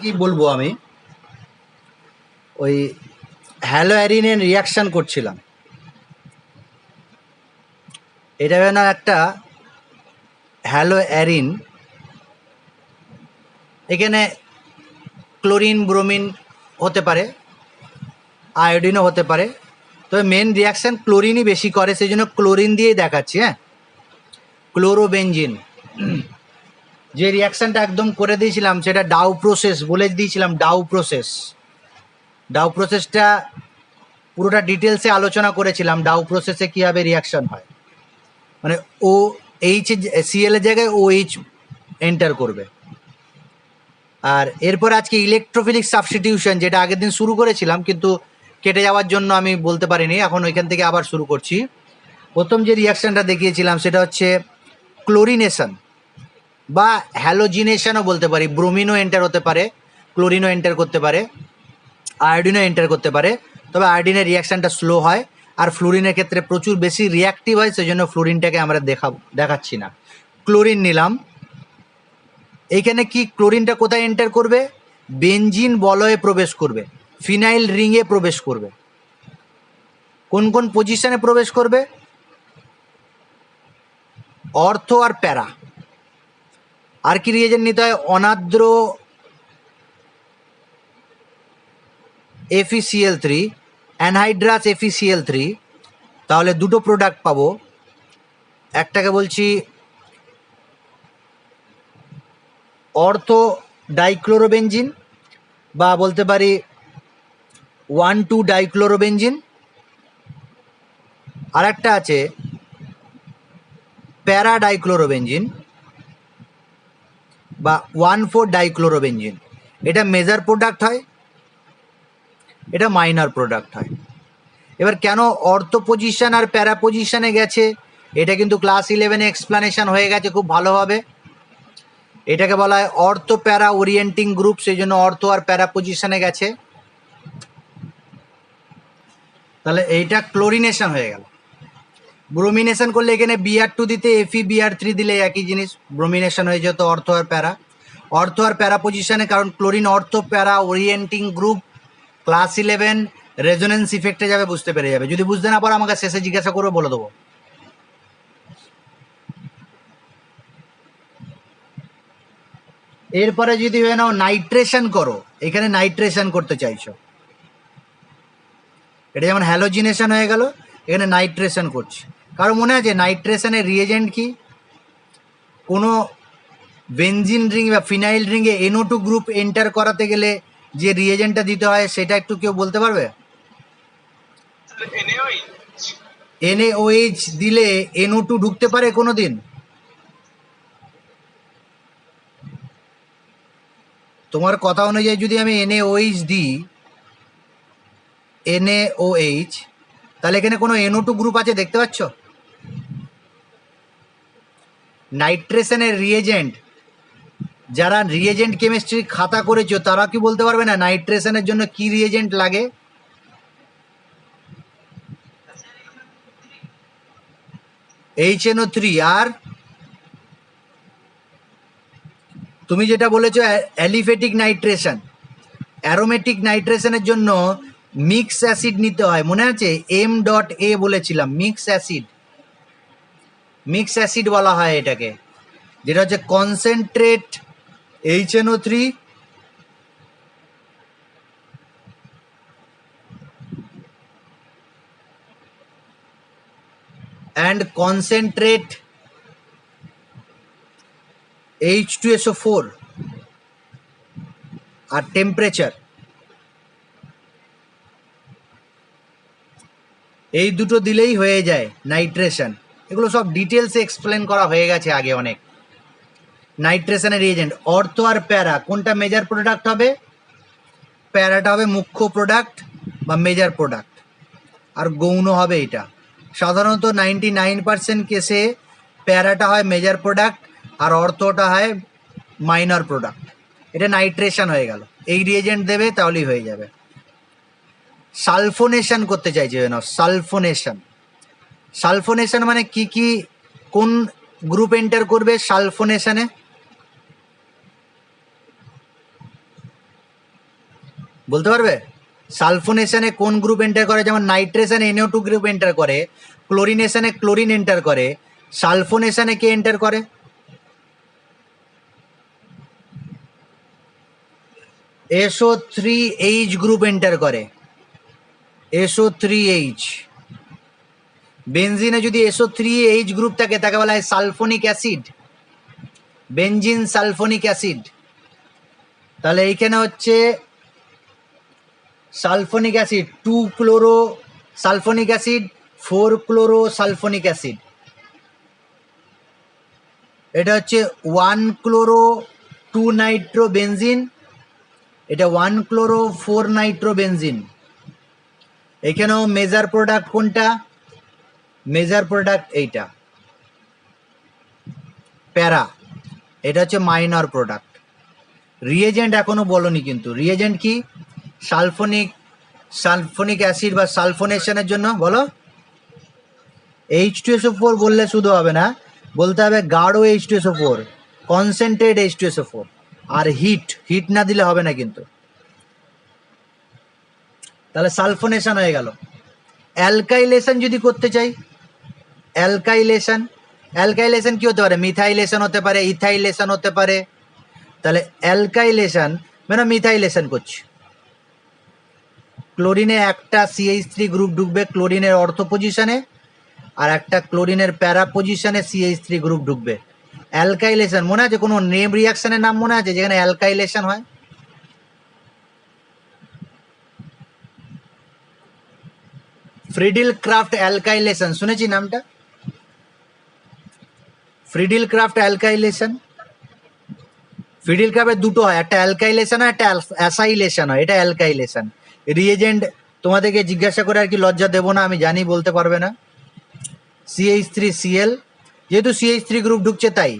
কি বলবো আমি ওই হ্যালোঅ্যারিনের রিয়াকশন করছিলাম। এটা না একটা হ্যালোঅ্যারিন, এখানে ক্লোরিন ব্রোমিন হতে পারে, আয়োডিনও হতে পারে, তবে মেন রিয়াকশান ক্লোরিনই বেশি করে, সেই জন্য ক্লোরিন দিয়েই দেখাচ্ছি। হ্যাঁ, ক্লোরোবেনজিন যে রিয়াকশানটা একদম করে দিয়েছিলাম সেটা ডাউ প্রসেস বলে দিয়েছিলাম। ডাউ প্রসেসটা পুরোটা ডিটেলসে আলোচনা করেছিলাম। ডাউ প্রসেসে কীভাবে রিয়াকশান হয়, মানে ও এইচ সিএল এর জায়গায় ও এইচ এন্টার করবে। আর এরপর আজকে ইলেকট্রোফিলিক সাবস্টিটিউশন, যেটা আগের দিন শুরু করেছিলাম কিন্তু কেটে যাওয়ার জন্য আমি বলতে পারিনি, এখন ওইখান থেকে আবার শুরু করছি। প্রথম যে রিয়াকশানটা দেখিয়েছিলাম সেটা হচ্ছে ক্লোরিনেশন বা হ্যালোজিনেশনও বলতে পারি। ব্রোমিনও এন্টার হতে পারে, ক্লোরিনও এন্টার করতে পারে, আয়োডিনও এন্টার করতে পারে, তবে আয়োডিনের রিয়াকশানটা স্লো হয় আর ফ্লোরিনের ক্ষেত্রে প্রচুর বেশি রিয়াক্টিভ হয়, সেই জন্য ফ্লোরিনটাকে আমরা দেখাচ্ছি না। ক্লোরিন নিলাম, এইখানে কি ক্লোরিনটা কোথায় এন্টার করবে? বেনজিন বলয়ে প্রবেশ করবে, ফিনাইল রিংয়ে প্রবেশ করবে। কোন কোন পজিশনে প্রবেশ করবে? অর্থ আর প্যারা। আর কি রিয়েজেন্ট নিতে হয়? অনাদ্র FeCl3, অ্যানহাইড্রাস FeCl3, তাহলে দুটো প্রোডাক্ট পাবো। একটাকে বলছি অর্থো ডাইক্লোরোবেনজিন বা বলতে পারি 1,2 ডাইক্লোরোবেনজিন, আর একটা আছে প্যারা ডাইক্লোরোবেনজিন বা 1,4 ডাইক্লোরোবেনজিন। এটা মেজর প্রোডাক্ট হয়, এটা মাইনর প্রোডাক্ট হয়। এবার কেন অর্থো পজিশন আর প্যারা পজিশনে গেছে এটা কিন্তু ক্লাস 11-এ এক্সপ্লানেশন হয়ে গেছে খুব ভালোভাবে। এটাকে বলা হয় অর্থো প্যারা ওরিয়েন্টিং গ্রুপ, সেই জন্য অর্থো আর প্যারা পজিশনে গেছে। তাহলে এইটা ক্লোরিনেশন হয়ে গেল। ব্রোমিনেশন করলে এখানে Br2 দিতে FeBr3 দিলে একই জিনিস, ব্রোমিনেশন হয়ে যেত অর্থো আর প্যারা। অর্থো আর প্যারা পজিশনে, কারণ ক্লোরিন অর্থো প্যারা ওরিয়েন্টিং গ্রুপ। ক্লাস 11 রেজোনেন্স ইফেক্টে যাবে, বুঝতে পেরে যাবে। যদি বুঝতে না পারো আমাকে শেষে জিজ্ঞাসা করে বলে দেবো। এরপরে যদি হয়ে নাও নাইট্রেশন করো, এখানে নাইট্রেশন করতে চাইছো, এটা যেমন হ্যালোজিনেশন হয়ে গেল, এখানে নাইট্রেশন করছি। কারণ মনে আছে নাইট্রেশনের রিয়েজেন্ট কি? কোনো বেনজিন রিং বা ফিনাইল রিংয়ে NO2 গ্রুপ এন্টার করাতে গেলে যে রিয়েজেন্টটা দিতে হয় সেটা একটু কেউ বলতে পারবে? NaOH দিলে NO2 ঢুকতে পারে কোনো দিন? তোমার কথা অনুযায়ী যদি আমি NaOH দিই, NaOH, তাহলে এখানে কোনো NO2 গ্রুপ আছে দেখতে পাচ্ছ? নাইট্রেশনের রিয়েজেন্ট, যারা রিয়েজেন্ট কেমিস্ট্রি খাতা করেছো তারা কি বলতে পারবে না নাইট্রেশনের জন্য কি রিয়েজেন্ট লাগে? HNO3। আর তুমি যেটা বলেছো অ্যালিফেটিক নাইট্রেশন, অ্যারোমেটিক নাইট্রেশনের জন্য মিক্স অ্যাসিড নিতে হয়, মনে আছে? M.A বলেছিলাম, মিক্স অ্যাসিড বলা হয় এটাকে, যেটা হচ্ছে concentrate HNO3 and concentrate H2SO4 আর টেম্পারেচার, এই দুটো দিলেই হয়ে যায় নাইট্রেশন। এগুলো সব ডিটেলসে এক্সপ্লেন করা হয়ে গেছে আগে অনেক। নাইট্রেশনের রিয়েজেন্ট অর্থো আর প্যারা, কোনটা মেজর প্রোডাক্ট হবে? প্যারাটা হবে মুখ্য প্রোডাক্ট বা মেজর প্রোডাক্ট, আর গৌণ হবে এটা। সাধারণত 99% কেসে প্যারাটা হয় মেজর প্রোডাক্ট আর অর্থটা হয় মাইনর প্রোডাক্ট। এটা নাইট্রেশন হয়ে গেল। এই রিয়েজেন্ট দেবে তাহলেই হয়ে যাবে। সালফোনেশন করতে চাইছে না, সালফোনেশন মানে কি কি কোন গ্রুপ এন্টার করবে সালফোনেশনে? বলতে পারবে? সালফোনেশনে কোন গ্রুপ এন্টার করে? যেমন নাইট্রেশনে NO2 গ্রুপ এন্টার করে, ক্লোরিনেশনে ক্লোরিন এন্টার করে, সালফোনেশনে কে এন্টার করে? SO3H গ্রুপ এন্টার করে, SO3H। বেনজিনে যদি SO3H গ্রুপ থাকে তাকে বলা হয় sulphonic acid, benzene sulphonic acid. তাহলে এইখানে হচ্ছে sulphonic acid 2 chloro sulphonic acid, 4 chloro sulphonic acid. এটা হচ্ছে 1 ক্লোরো 2 নাইট্রো বেনজিন, এটা 1 ক্লোরো 4 নাইট্রো বেনজিন। এখানেও মেজার প্রোডাক্ট কোনটা? মেজার প্রোডাক্ট এইটা প্যারা, এটা হচ্ছে মাইনর প্রোডাক্ট। রিয়েজেন্ট এখনো বলনি কিন্তু, রিয়েজেন্ট কি? সালফোনিক অ্যাসিড বা সালফোনেশনের জন্য বলো। H2SO4 বললে শুধু হবে না, বলতে হবে গাঢ় H2SO4, কনসেন্ট্রেট H2SO4, আর হিট না দিলে হবে না কিন্তু। তাহলে সালফোনেশন হয়ে গেল। অ্যালকাইলেশন যদি করতে চাই, অ্যালকাইলেশন কি হতে পারে? মিথাইলেশন হতে পারে, ইথাইলেশন হতে পারে। তাহলে অ্যালকাইলেশন মানে মিথাইলেশন করছি, ক্লোরিনে একটা CH3 গ্রুপ ঢুকবে ক্লোরিনের অর্থ পজিশনে, আর একটা ক্লোরিনের প্যারা পজিশনে CH3 গ্রুপ ঢুকবে। অ্যালকাইলেশন মনে আছে? কোনো নেম রিয়াকশনের নাম মনে আছে যেখানে অ্যালকাইলেশন হয়? ফ্রিডিল ক্রাফট অ্যালকাইলেশন শুনেছি নামটা? ফ্রিডিল ক্রাফট অ্যালকাইলেশন, ফ্রিডিল ক্রাফটের দুটো হয়, একটা অ্যালকাইলেশন হয়, একটা অ্যাসাইলেশন হয়। এটা অ্যালকাইলেশন। রিয়েজেন্ট তোমাদেরকে জিজ্ঞাসা করে আর কি লজ্জা দেবো না, আমি জানি বলতে পারবে না। CH3Cl, যেহেতু CH3 গ্রুপ ঢুকছে তাই।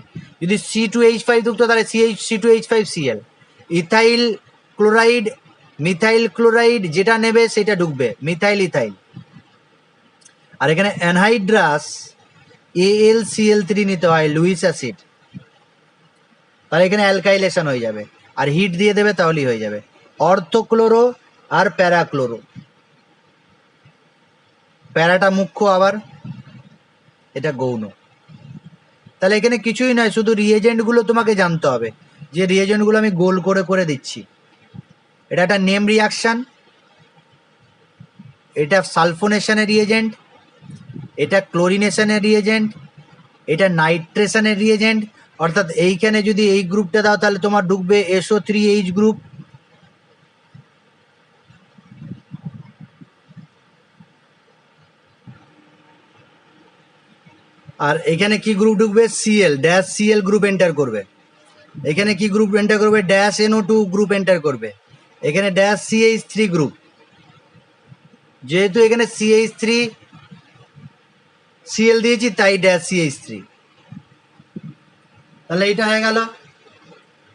যদি C2H5 ঢুকতো তাহলে C2H5Cl। Ethyl chloride, methyl chloride যেটা নেবে সেটা ঢুকবে, মিথাইল ইথাইল। আর এখানে অ্যানহাইড্রাস AlCl3 নিতে হয়, লুইস অ্যাসিড। তাহলে এখানে অ্যালকাইলেশন হয়ে যাবে, আর হিট দিয়ে দেবে তাহলেই হয়ে যাবে। অর্থোক্লোরো আর প্যারাক্লোরো, প্যারাটা মুখ্য, আবার এটা গৌণ। তাহলে এখানে কিছুই নয়, শুধু রিয়েজেন্টগুলো তোমাকে জানতে হবে, যে রিয়েজেন্টগুলো আমি গোল করে করে দিচ্ছি। এটা একটা নেম রিয়াকশান, এটা সালফোনেশনের রিয়েজেন্ট, এটা ক্লোরিনেশনের রিয়েজেন্ট, এটা নাইট্রেশনের রিয়েজেন্ট। অর্থাৎ এইখানে যদি এই গ্রুপটা দাও তাহলে তোমার ঢুকবে SO3H গ্রুপ, আর এখানে কি গ্রুপ ঢুকবে? Cl গ্রুপ এন্টার করবে। এখানে কি গ্রুপ এন্টার করবে? NO2 গ্রুপ এন্টার করবে। এখানে CH3 গ্রুপ, যেহেতু এখানে CH3Cl দিয়েছি তাই CH3। তাহলে এটা হয়ে গেল।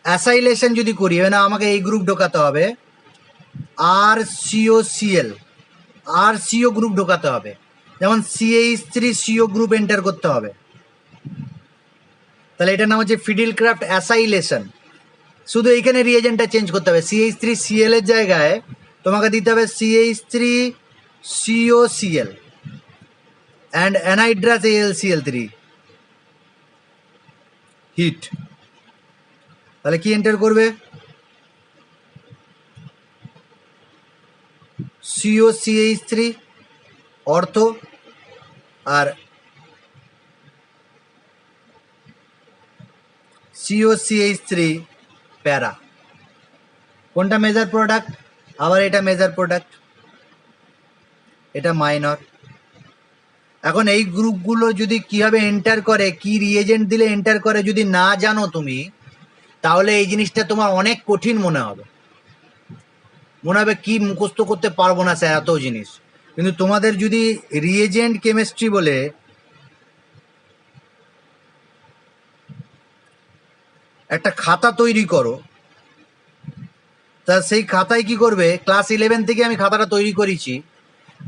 অ্যাসাইলেশন যদি করি, না আমাকে এই গ্রুপ ঢোকাতে হবে, RCO গ্রুপ ঢোকাতে হবে, যেমন CH3CO গ্রুপ এন্টার করতে হবে। তাহলে এটার নাম হচ্ছে ফিডিল ক্রাফট অ্যাসাইলেশন। শুধু এইখানে রিয়েজেন্টটা চেঞ্জ করতে হবে, CH3Cl এর জায়গায় তোমাকে দিতে হবে CH3COCl and anhydrous AlCl3 hit. তাহলে কি এন্টার করবে? COCH3 অর্থ, আর COCH3 প্যারা। কোনটা মেজার প্রোডাক্ট? আবার এটা মেজার প্রোডাক্ট, এটা মাইনর। এখন এই গ্রুপগুলো যদি কিভাবে এন্টার করে, কি রিয়েজেন্ট দিলে এন্টার করে যদি না জানো তুমি, তাহলে এই জিনিসটা তোমার অনেক কঠিন মনে হবে কি মুখস্থ করতে পারবো না স্যার এত জিনিস। কিন্তু তোমাদের যদি রিয়েজেন্ট কেমিস্ট্রি বলে একটা খাতা তৈরি করো, তা সেই খাতায় কি করবে? ক্লাস 11 থেকে আমি খাতাটা তৈরি করেছি,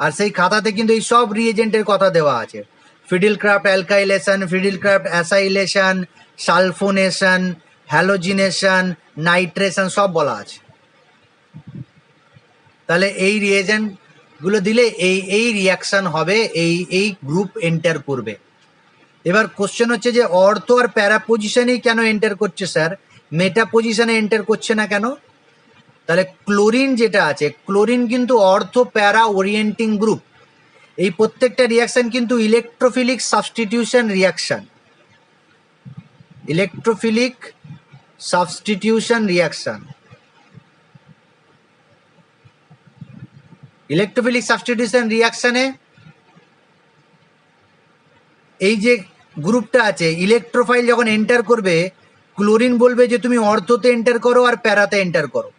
আর সেই খাতাতে কিন্তু এই সব রিয়েজেন্টের কথা দেওয়া আছে। Friedel Crafts alkylation, Friedel Crafts acylation, sulphonation, halogenation, nitration সব বলা আছে। তাহলে এই রিয়েজেন্টগুলো দিলে এই রিয়াকশন হবে, এই গ্রুপ এন্টার করবে। এবার কোশ্চেন হচ্ছে যে অর্থ আর প্যারা পজিশনেই কেন এন্টার করছে স্যার, মেটা পজিশনে এন্টার করছে না কেন? তাহলে ক্লোরিন যেটা আছে, ক্লোরিন কিন্তু অর্থ প্যারা ওরিয়েন্টিং গ্রুপ। এই প্রত্যেকটা রিয়াকশন কিন্তু electrophilic substitution reaction, electrophilic substitution reaction. Electrophilic substitution রিয়াকশনে এই যে গ্রুপটা আছে, ইলেকট্রোফাইল যখন এন্টার করবে, ক্লোরিন বলবে যে তুমি অর্থতে এন্টার করো আর প্যারাতে এন্টার করো।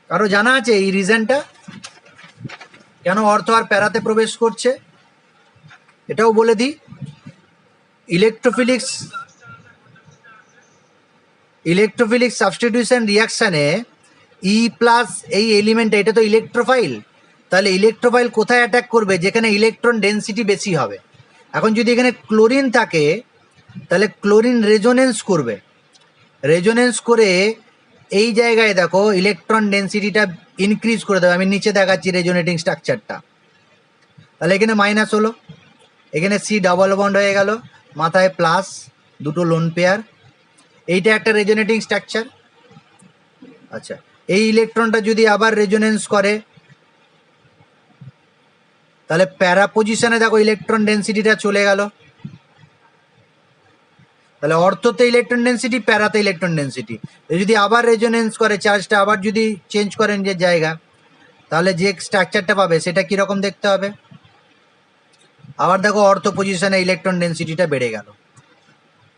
কারো জানা আছে এই রিজনটা কেন অর্থ আর প্যারাতে প্রবেশ করছে? এটাও বলে দিই, ইলেকট্রোফিলিক সাবস্টিটিউশন রিয়াকশানে ই প্লাস এই এলিমেন্টটা, এটা তো ইলেকট্রোফাইল, তাহলে ইলেকট্রোফাইল কোথায় অ্যাটাক করবে? যেখানে ইলেকট্রন ডেন্সিটি বেশি হবে। এখন যদি এখানে ক্লোরিন থাকে তাহলে ক্লোরিন রেজোনেন্স করবে, রেজোনেন্স করে এই জায়গায় দেখো ইলেকট্রন ডেন্সিটিটা ইনক্রিজ করে দেবে। আমি নিচে দেখাচ্ছি রেজোনেটিং স্ট্রাকচারটা। তাহলে এখানে মাইনাস হলো, এখানে সি ডাবল বন্ড হয়ে গেল, মাথায় প্লাস, দুটো লোন পেয়ার, এইটা একটা রেজোনেটিং স্ট্রাকচার। আচ্ছা, এই ইলেকট্রনটা যদি আবার রেজোনেন্স করে তাহলে প্যারা পজিশনে দেখো ইলেকট্রন ডেন্সিটিটা চলে গেল। তাহলে অর্থতে ইলেকট্রন ডেন্সিটি, প্যারাতে ইলেকট্রন ডেন্সিটি। যদি আবার রেজোনেন্স করে, চার্জটা আবার যদি চেঞ্জ করেন যে জায়গা, তাহলে যে স্ট্রাকচারটা পাবে সেটা কীরকম দেখতে হবে? আবার দেখো অর্থ পজিশনে ইলেকট্রন ডেন্সিটিটা বেড়ে গেল।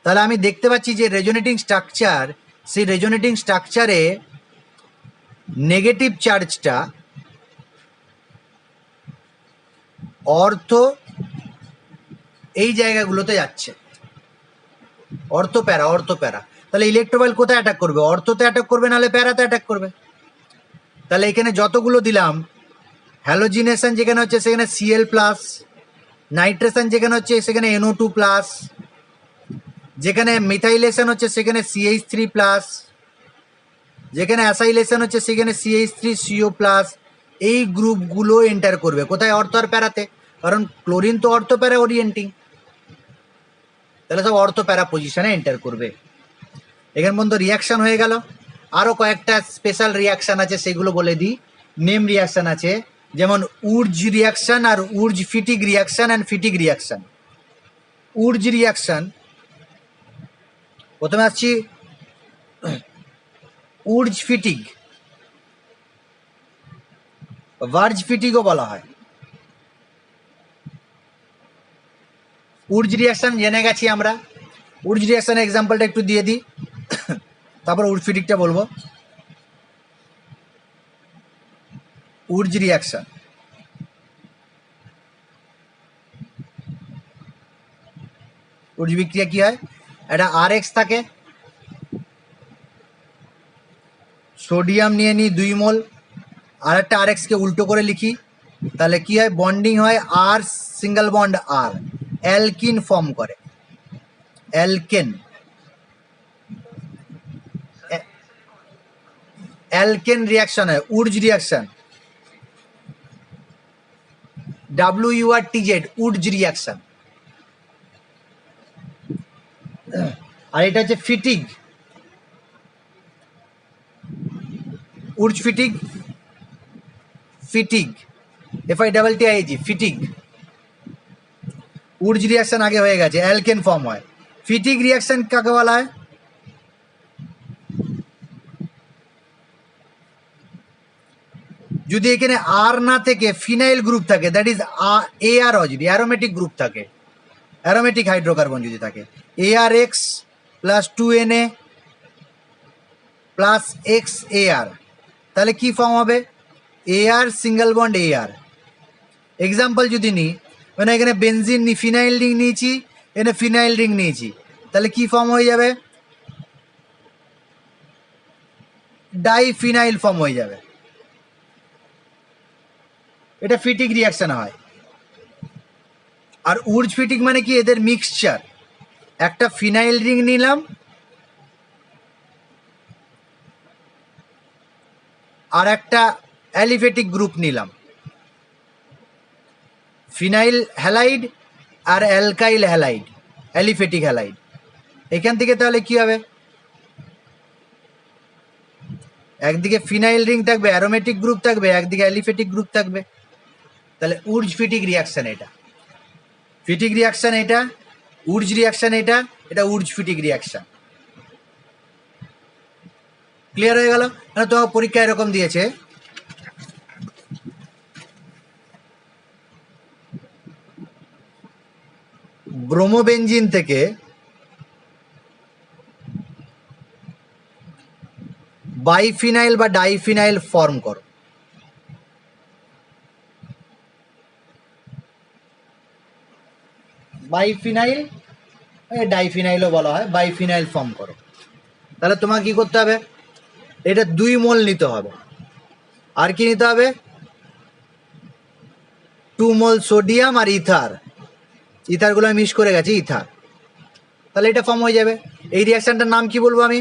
তাহলে আমি দেখতে পাচ্ছি যে রেজোনেটিং স্ট্রাকচার, সেই রেজোনেটিং স্ট্রাকচারে নেগেটিভ চার্জটা অর্থ এই জায়গাগুলোতে যাচ্ছে, অর্থ প্যারা, অর্থ প্যারা। তাহলে ইলেকট্রোফাইল কোথায় অ্যাটাক করবে? অর্থতে অ্যাটাক করবে, নাহলে প্যারাতে অ্যাটাক করবে। তাহলে এখানে যতগুলো দিলাম, হ্যালোজিনেশন যেখানে হচ্ছে সেখানে Cl প্লাস, নাইট্রেশন যেখানে হচ্ছে সেখানে NO2 প্লাস, যেখানে মিথাইলেশন হচ্ছে সেখানে CH3 প্লাস, যেখানে অ্যাসাইলেশন হচ্ছে সেখানে CH3CO প্লাস, এই গ্রুপগুলো এন্টার করবে কোথায়? অর্থ আর প্যারাতে। কারণ ক্লোরিন তো অর্থ প্যারা ওরিয়েন্টিং, তাহলে সব অর্থ প্যারা পজিশনে এন্টার করবে। এখান পর্যন্ত রিয়াকশন হয়ে গেল। আরও কয়েকটা স্পেশাল রিয়াকশান আছে, সেগুলো বলে দিই। নেম রিয়াকশান আছে, যেমন উর্জ রিয়াকশান আর Wurtz Fittig reaction and Fittig reaction. Wurtz reaction, প্রথমে আসছি উর্জ ফিটিক, ভার্জ ফিটিকও বলা হয়। উর্জ রিয়াকশান জেনে গেছি আমরা। উর্জ রিয়াকশানের এক্সাম্পলটা একটু দিয়ে দিই, তারপর উর্জ ফিটিকটা বলবো। উর্জ রিয়াকশান, উর্জ বিক্রিয়া কি হয়? একটা RX থাকে, সোডিয়াম নিয়ে নিই 2 মোল, আর একটা RX কে উল্টো করে লিখি, তাহলে কি হয়? বন্ডিং হয় আর সিঙ্গেল বন্ড আর, অ্যালকিন ফর্ম করে, অ্যালকেন, অ্যালকেন রিয়াকশন হয়, উর্জ রিয়াকশন, WURTZ, উর্জ রিয়াকশন। আর এটা হচ্ছে ফিটিগ, উর্জ ফিটিগ, ফিটিগ, FITTIG, ফিটিগ। উর্জ রিয়াকশন আগে হয়ে গেছে, অ্যালকেন ফর্ম হয়। ফিটিগ রিয়াকশন কাকে বলা হয়? যদি এখানে আর না থেকে ফিনাইল গ্রুপ থাকে, দ্যাট ইজ ARO, যদি অ্যারোমেটিক গ্রুপ থাকে, অ্যারোমেটিক হাইড্রোকার্বন যদি থাকে, ARX plus 2Na plus XAR, তাহলে কি ফর্ম হবে? AR single bond AR। Example যদি নিই, মানে এখানে বেনজিন ফিনাইল রিং নিয়েছি, এখানে ফিনাইল রিং নিয়েছি, তাহলে কি ফর্ম হয়ে যাবে? ডাইফিনাইল ফর্ম হয়ে যাবে। এটা ফিটিক রিয়াকশন হয়। আর উর্জ ফিটিক মানে কি? এদের মিক্সচার। একটা ফিনাইল রিং নিলাম আর একটা অ্যালিফেটিক গ্রুপ নিলাম, ফিনাইল হ্যালাইড আর অ্যালকাইল হ্যালাইড, অ্যালিফেটিক হ্যালাইড। এখান থেকে তাহলে কি হবে, একদিকে ফিনাইল রিং থাকবে, অ্যারোমেটিক গ্রুপ থাকবে, একদিকে অ্যালিফেটিক গ্রুপ থাকবে। তাহলে উর্জ ফিটিক রিয়াকশন এটা, ফিটিক রিয়াকশন এটা, উর্জ রিয়াকশন এটা, এটা উর্জ ফিটিক রিয়াকশন। ক্লিয়ার হয়ে গেল? তোমার পরীক্ষা এরকম দিয়েছে, ব্রোমোবেনজিন থেকে বাইফিনাইল বা ডাইফিনাইল ফর্ম করো। বাইফিনাইল, ডাইফিনাইলও বলা হয়, বাইফিনাইল ফর্ম করো। তাহলে তোমাকে কি করতে হবে, এটা 2 মোল নিতে হবে, আর কি নিতে হবে, 2 মোল সোডিয়াম আর ইথার, ইথারগুলো আমি মিক্স করে গেছি, ইথার। তাহলে এটা ফর্ম হয়ে যাবে। এই রিয়াকশনটার নাম কি বলবো আমি,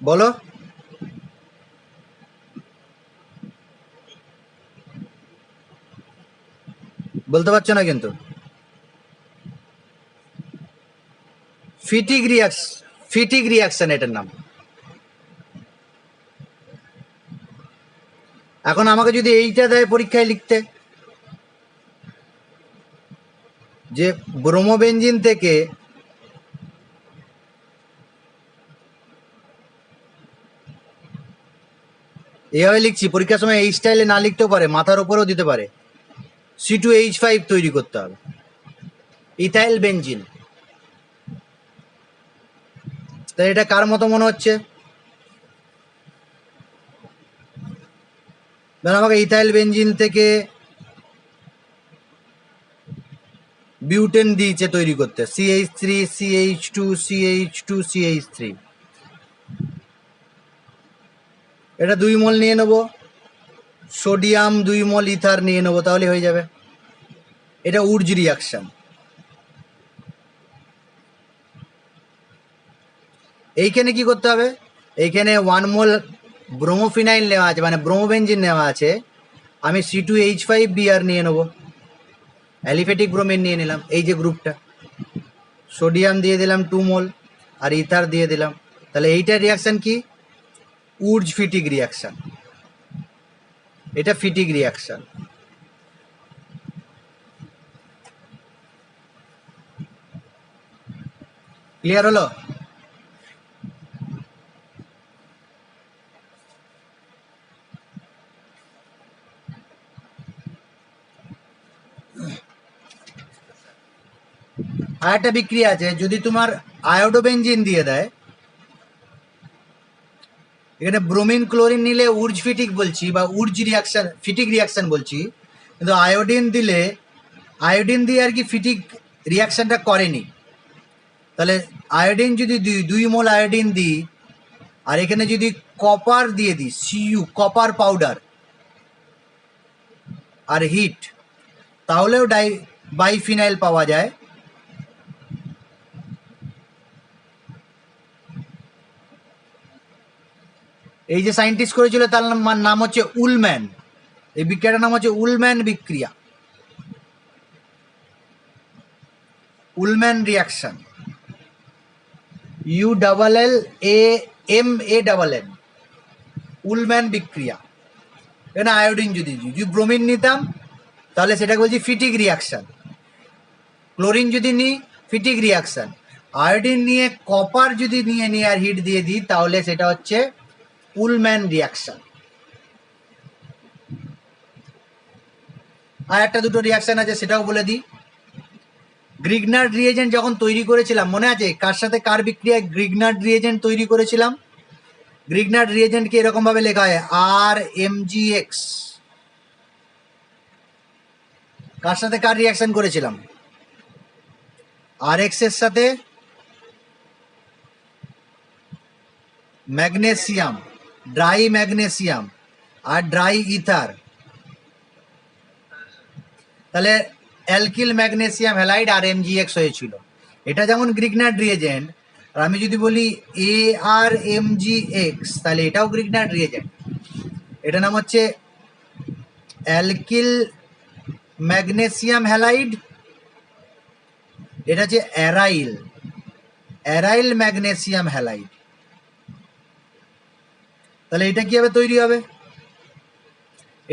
বলো? বলতে পারছো না কিন্তু। ফিটিক রিয়াকশন, ফিটিক রিয়াকশন এটার নাম। এখন আমাকে যদি এইটা দেয় পরীক্ষায় লিখতে, যে ব্রোমোবেনজিন থেকে এভাবে লিখছি, পরীক্ষার সময় এই স্টাইলে না লিখতেও পারে, মাথার উপরেও দিতে পারে, C2H5 তৈরি করতে হবে, ইথাইল বেনজিন। তাই এটা কার মতো মনে হচ্ছে, ধরো আমাকে ইথাইল বেনজিন থেকে বিউটেন দিয়েছে তৈরি করতে, CH3 CH2 CH2 CH3, এটা 2 মোল নিয়ে নেবো, সোডিয়াম 2 মোল ইথার নিয়ে নেবো, তাহলে হয়ে যাবে। এটা উর্জ রিয়াকশন। এইখানে কি করতে হবে, এইখানে 1 মোল ব্রোমোফিনাইল নেওয়া আছে, মানে ব্রোমোবেনজিন নেওয়া আছে, আমি C2H5Br নিয়ে নেবো, অ্যালিফেটিক ব্রোমিন নিয়ে নিলাম, এই যে গ্রুপটা, সোডিয়াম দিয়ে দিলাম 2 মোল আর ইথার দিয়ে দিলাম। তাহলে এইটার রিয়াকশন কি, উর্জ ফিটিক রিয়াকশন, এটা ফিটিক রিয়াকশন। ক্লিয়ার হলো? আর একটা বিক্রিয়া আছে, যদি তোমার আয়োডোবেনজিন দিয়ে দেয়, এখানে ব্রোমিন ক্লোরিন নিলে উর্জ ফিটিক বলছি বা উর্জ রিয়াকশন, ফিটিক রিয়াকশন বলছি, কিন্তু আয়োডিন দিলে, আয়োডিন দিয়ে আর কি ফিটিক রিয়াকশনটা করেনি। তাহলে আয়োডিন যদি 2 মোল আয়োডিন দিই, আর এখানে যদি কপার দিয়ে দিই, Cu কপার পাউডার, আর হিট, তাহলেও বাইফিনাইল পাওয়া যায়। এই যে সায়েন্টিস্ট করেছিল তার নাম হচ্ছে উলম্যান, এই বিক্রিয়াটার নাম হচ্ছে উলম্যান বিক্রিয়া, উলম্যান রিয়াকশন, ULLAMANN, উলম্যান বিক্রিয়া। এখানে আয়োডিন যদি ব্রোমিন নিতাম তাহলে সেটাকে বলছি ফিটিক রিয়াকশন, ক্লোরিন যদি নিই ফিটিক রিয়াকশন, আয়োডিন নিয়ে কপার যদি নিয়ে আর হিট দিয়ে দিই তাহলে সেটা হচ্ছে উলম্যান রিয়াকশন। আর একটা দুটো রিয়াকশন আছে সেটাও বলে দিই। গ্রিগনার্ড রিয়েজেন্ট যখন তৈরি করেছিলাম, মনে আছে কার সাথে কার বিক্রিয়ায় গ্রিগনার্ড রিয়েজেন্ট তৈরি করেছিলাম? গ্রিগনার্ড রিয়েজেন্টকে এরকম ভাবে লেখা হয় RMgX। কার সাথে কার রিয়াকশন করেছিলাম? RX এর সাথে ম্যাগনেসিয়াম, ড্রাই ম্যাগনেসিয়াম আর ড্রাই ইথার, তাহলে অ্যালকিল ম্যাগনেসিয়াম হ্যালাইড RMgX হয়েছিল। এটা যেমন গ্রিগনার্ড রিয়েজেন্ট, আর আমি যদি বলি ArMgX, তাহলে এটাও গ্রিগনার্ড রিয়েজেন্ট। এটা নাম হচ্ছে অ্যালকিল ম্যাগনেসিয়াম হ্যালাইড, এটা হচ্ছে অ্যারাইল ম্যাগনেসিয়াম হ্যালাইড। তাহলে এটা কিভাবে তৈরি হবে?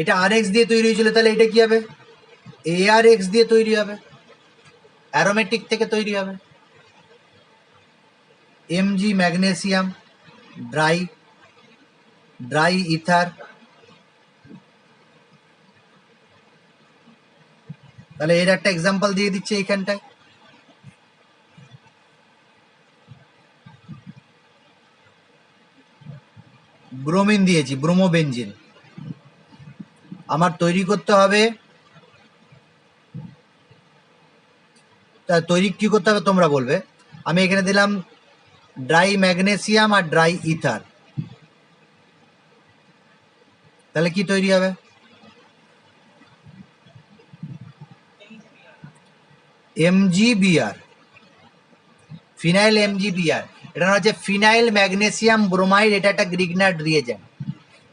এটা RX দিয়ে তৈরি হয়েছিল, তাহলে এটা কি হবে? ArX দিয়ে তৈরি হবে, অ্যারোমেটিক থেকে তৈরি হবে। Mg ম্যাগনেসিয়াম ড্রাই ইথার, তাহলে এর একটা এক্সাম্পল দিয়ে দিচ্ছে এইখানটায়। ব্রোমিন দিয়েছি, ব্রোমোবেনজিন। আমার তৈরি করতে হবে, তৈরি কি করতে হবে তোমরা বলবে। আমি এখানে দিলাম ড্রাই ম্যাগনেসিয়াম আর ড্রাই ইথার, তাহলে কি তৈরি হবে? MgBr, phenyl MgBr। এটা হচ্ছে ফিনাইল ম্যাগনেসিয়াম ব্রোমাইড, এটা একটা গ্রিগনার্ড রিয়েজেন্ট।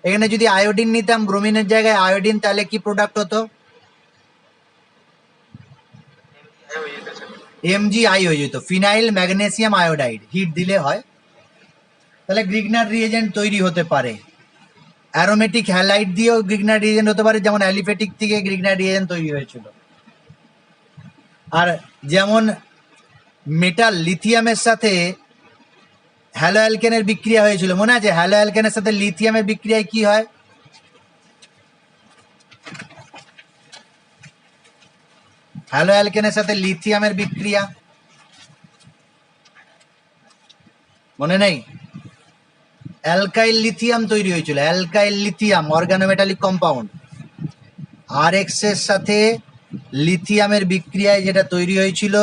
এখানে যদি আয়োডিন নিতাম ব্রোমিনের জায়গায় আয়োডিন, তাহলে কি প্রোডাক্ট হতো? MgI হয়ে যেত, ফিনাইল ম্যাগনেসিয়াম আয়োডাইড। হিট দিলে হয়, তাহলে গ্রিগনার্ড রিয়েজেন্ট তৈরি হতে পারে। অ্যারোমেটিক হ্যালাইড দিয়েও গ্রিগনার্ড রিয়েজেন্ট হতে পারে, যেমন অ্যালিফেটিক থেকে গ্রিগনার্ড রিয়েজেন্ট তৈরি হয়েছিল। আর যেমন মেটাল লিথিয়ামের সাথে হ্যালো অ্যালকেনের বিক্রিয়া হয়েছিল, মনে আছে? হ্যালো অ্যালকেনের সাথে লিথিয়ামের বিক্রিয়ায় কি হয়? হ্যালো অ্যালকেনের সাথে লিথিয়ামের বিক্রিয়া মনে নেই? অ্যালকাইল লিথিয়াম তৈরি হয়েছিল, alkyl lithium organometallic compound. RX এর সাথে লিথিয়ামের বিক্রিয়ায় যেটা তৈরি হয়েছিল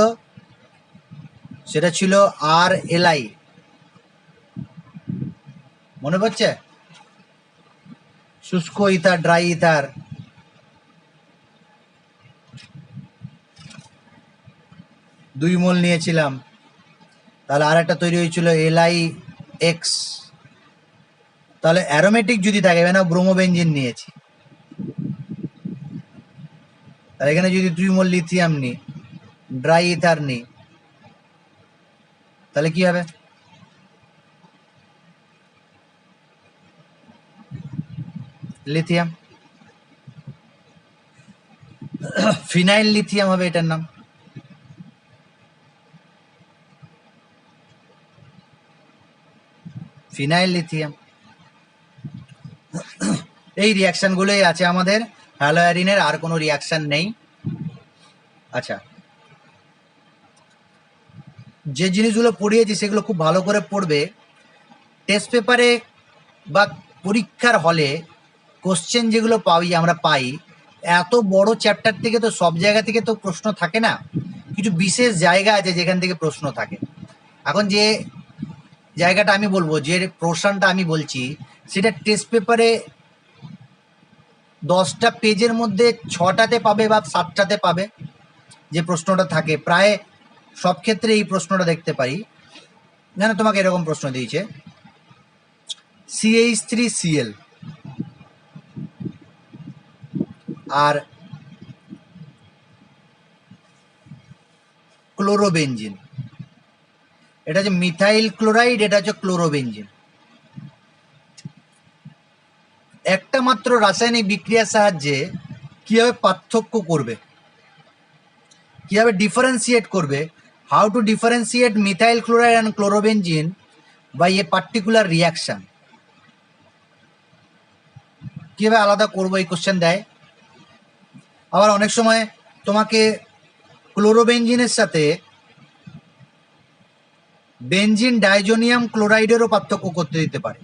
সেটা ছিল RLi, মনে পড়ছে? শুষ্ক ইথার, ড্রাই ইথার। দুই মোল নিয়েছিলাম, তাহলে আর একটা তৈরি হয়েছিল LiX। তাহলে অ্যারোমেটিক যদি থাকে, না ব্রোমোবেনজিন নিয়েছি, তাহলে এখানে যদি 2 মোল লিথিয়াম নিই, ড্রাই ইথার নিই, তাহলে কি হবে? লিথিয়াম, ফিনাইল লিথিয়াম হবে এটার নাম। Phenyl lithium. এই রিয়াকশনগুলোই আছে আমাদের, হ্যালোয়ারিনের আর কোনো রিয়াকশন নেই। আচ্ছা, যে জিনিসগুলো পড়িয়েছি সেগুলো খুব ভালো করে পড়বে। টেস্ট পেপারে বা পরীক্ষার হলে কোশ্চেন যেগুলো আমরা পাই, এত বড় চ্যাপ্টার থেকে তো সব জায়গা থেকে তো প্রশ্ন থাকে না, কিছু বিশেষ জায়গা আছে যেখান থেকে প্রশ্ন থাকে। এখন যে জায়গাটা আমি বলবো, যে প্রশ্নটা আমি বলছি, সেটা টেস্ট পেপারে 10টা পেজের মধ্যে 6টাতে পাবে বা 7টাতে পাবে। যে প্রশ্নটা থাকে প্রায় সব ক্ষেত্রে এই প্রশ্নটা দেখতে পাই। জানো, তোমাকে এরকম প্রশ্ন দিয়েছে, CH3Cl আর ক্লোরোবেনজিন, এটা হচ্ছে মিথাইল ক্লোরাইড, এটা হচ্ছে ক্লোরোবেনজিন। একটা মাত্র রাসায়নিক বিক্রিয়ার সাহায্যে কিভাবে পার্থক্য করবে, কিভাবে ডিফারেন্সিয়েট করবে, how to differentiate methyl chloride and chlorobenzene by a particular reaction, কিভাবে আলাদা করবো এই কোশ্চেন দেয়। আবার অনেক সময় তোমাকে ক্লোরোবেনজিনের সাথে বেনজিন ডাইজোনিয়াম ক্লোরাইডেরও পার্থক্য করতে দিতে পারে।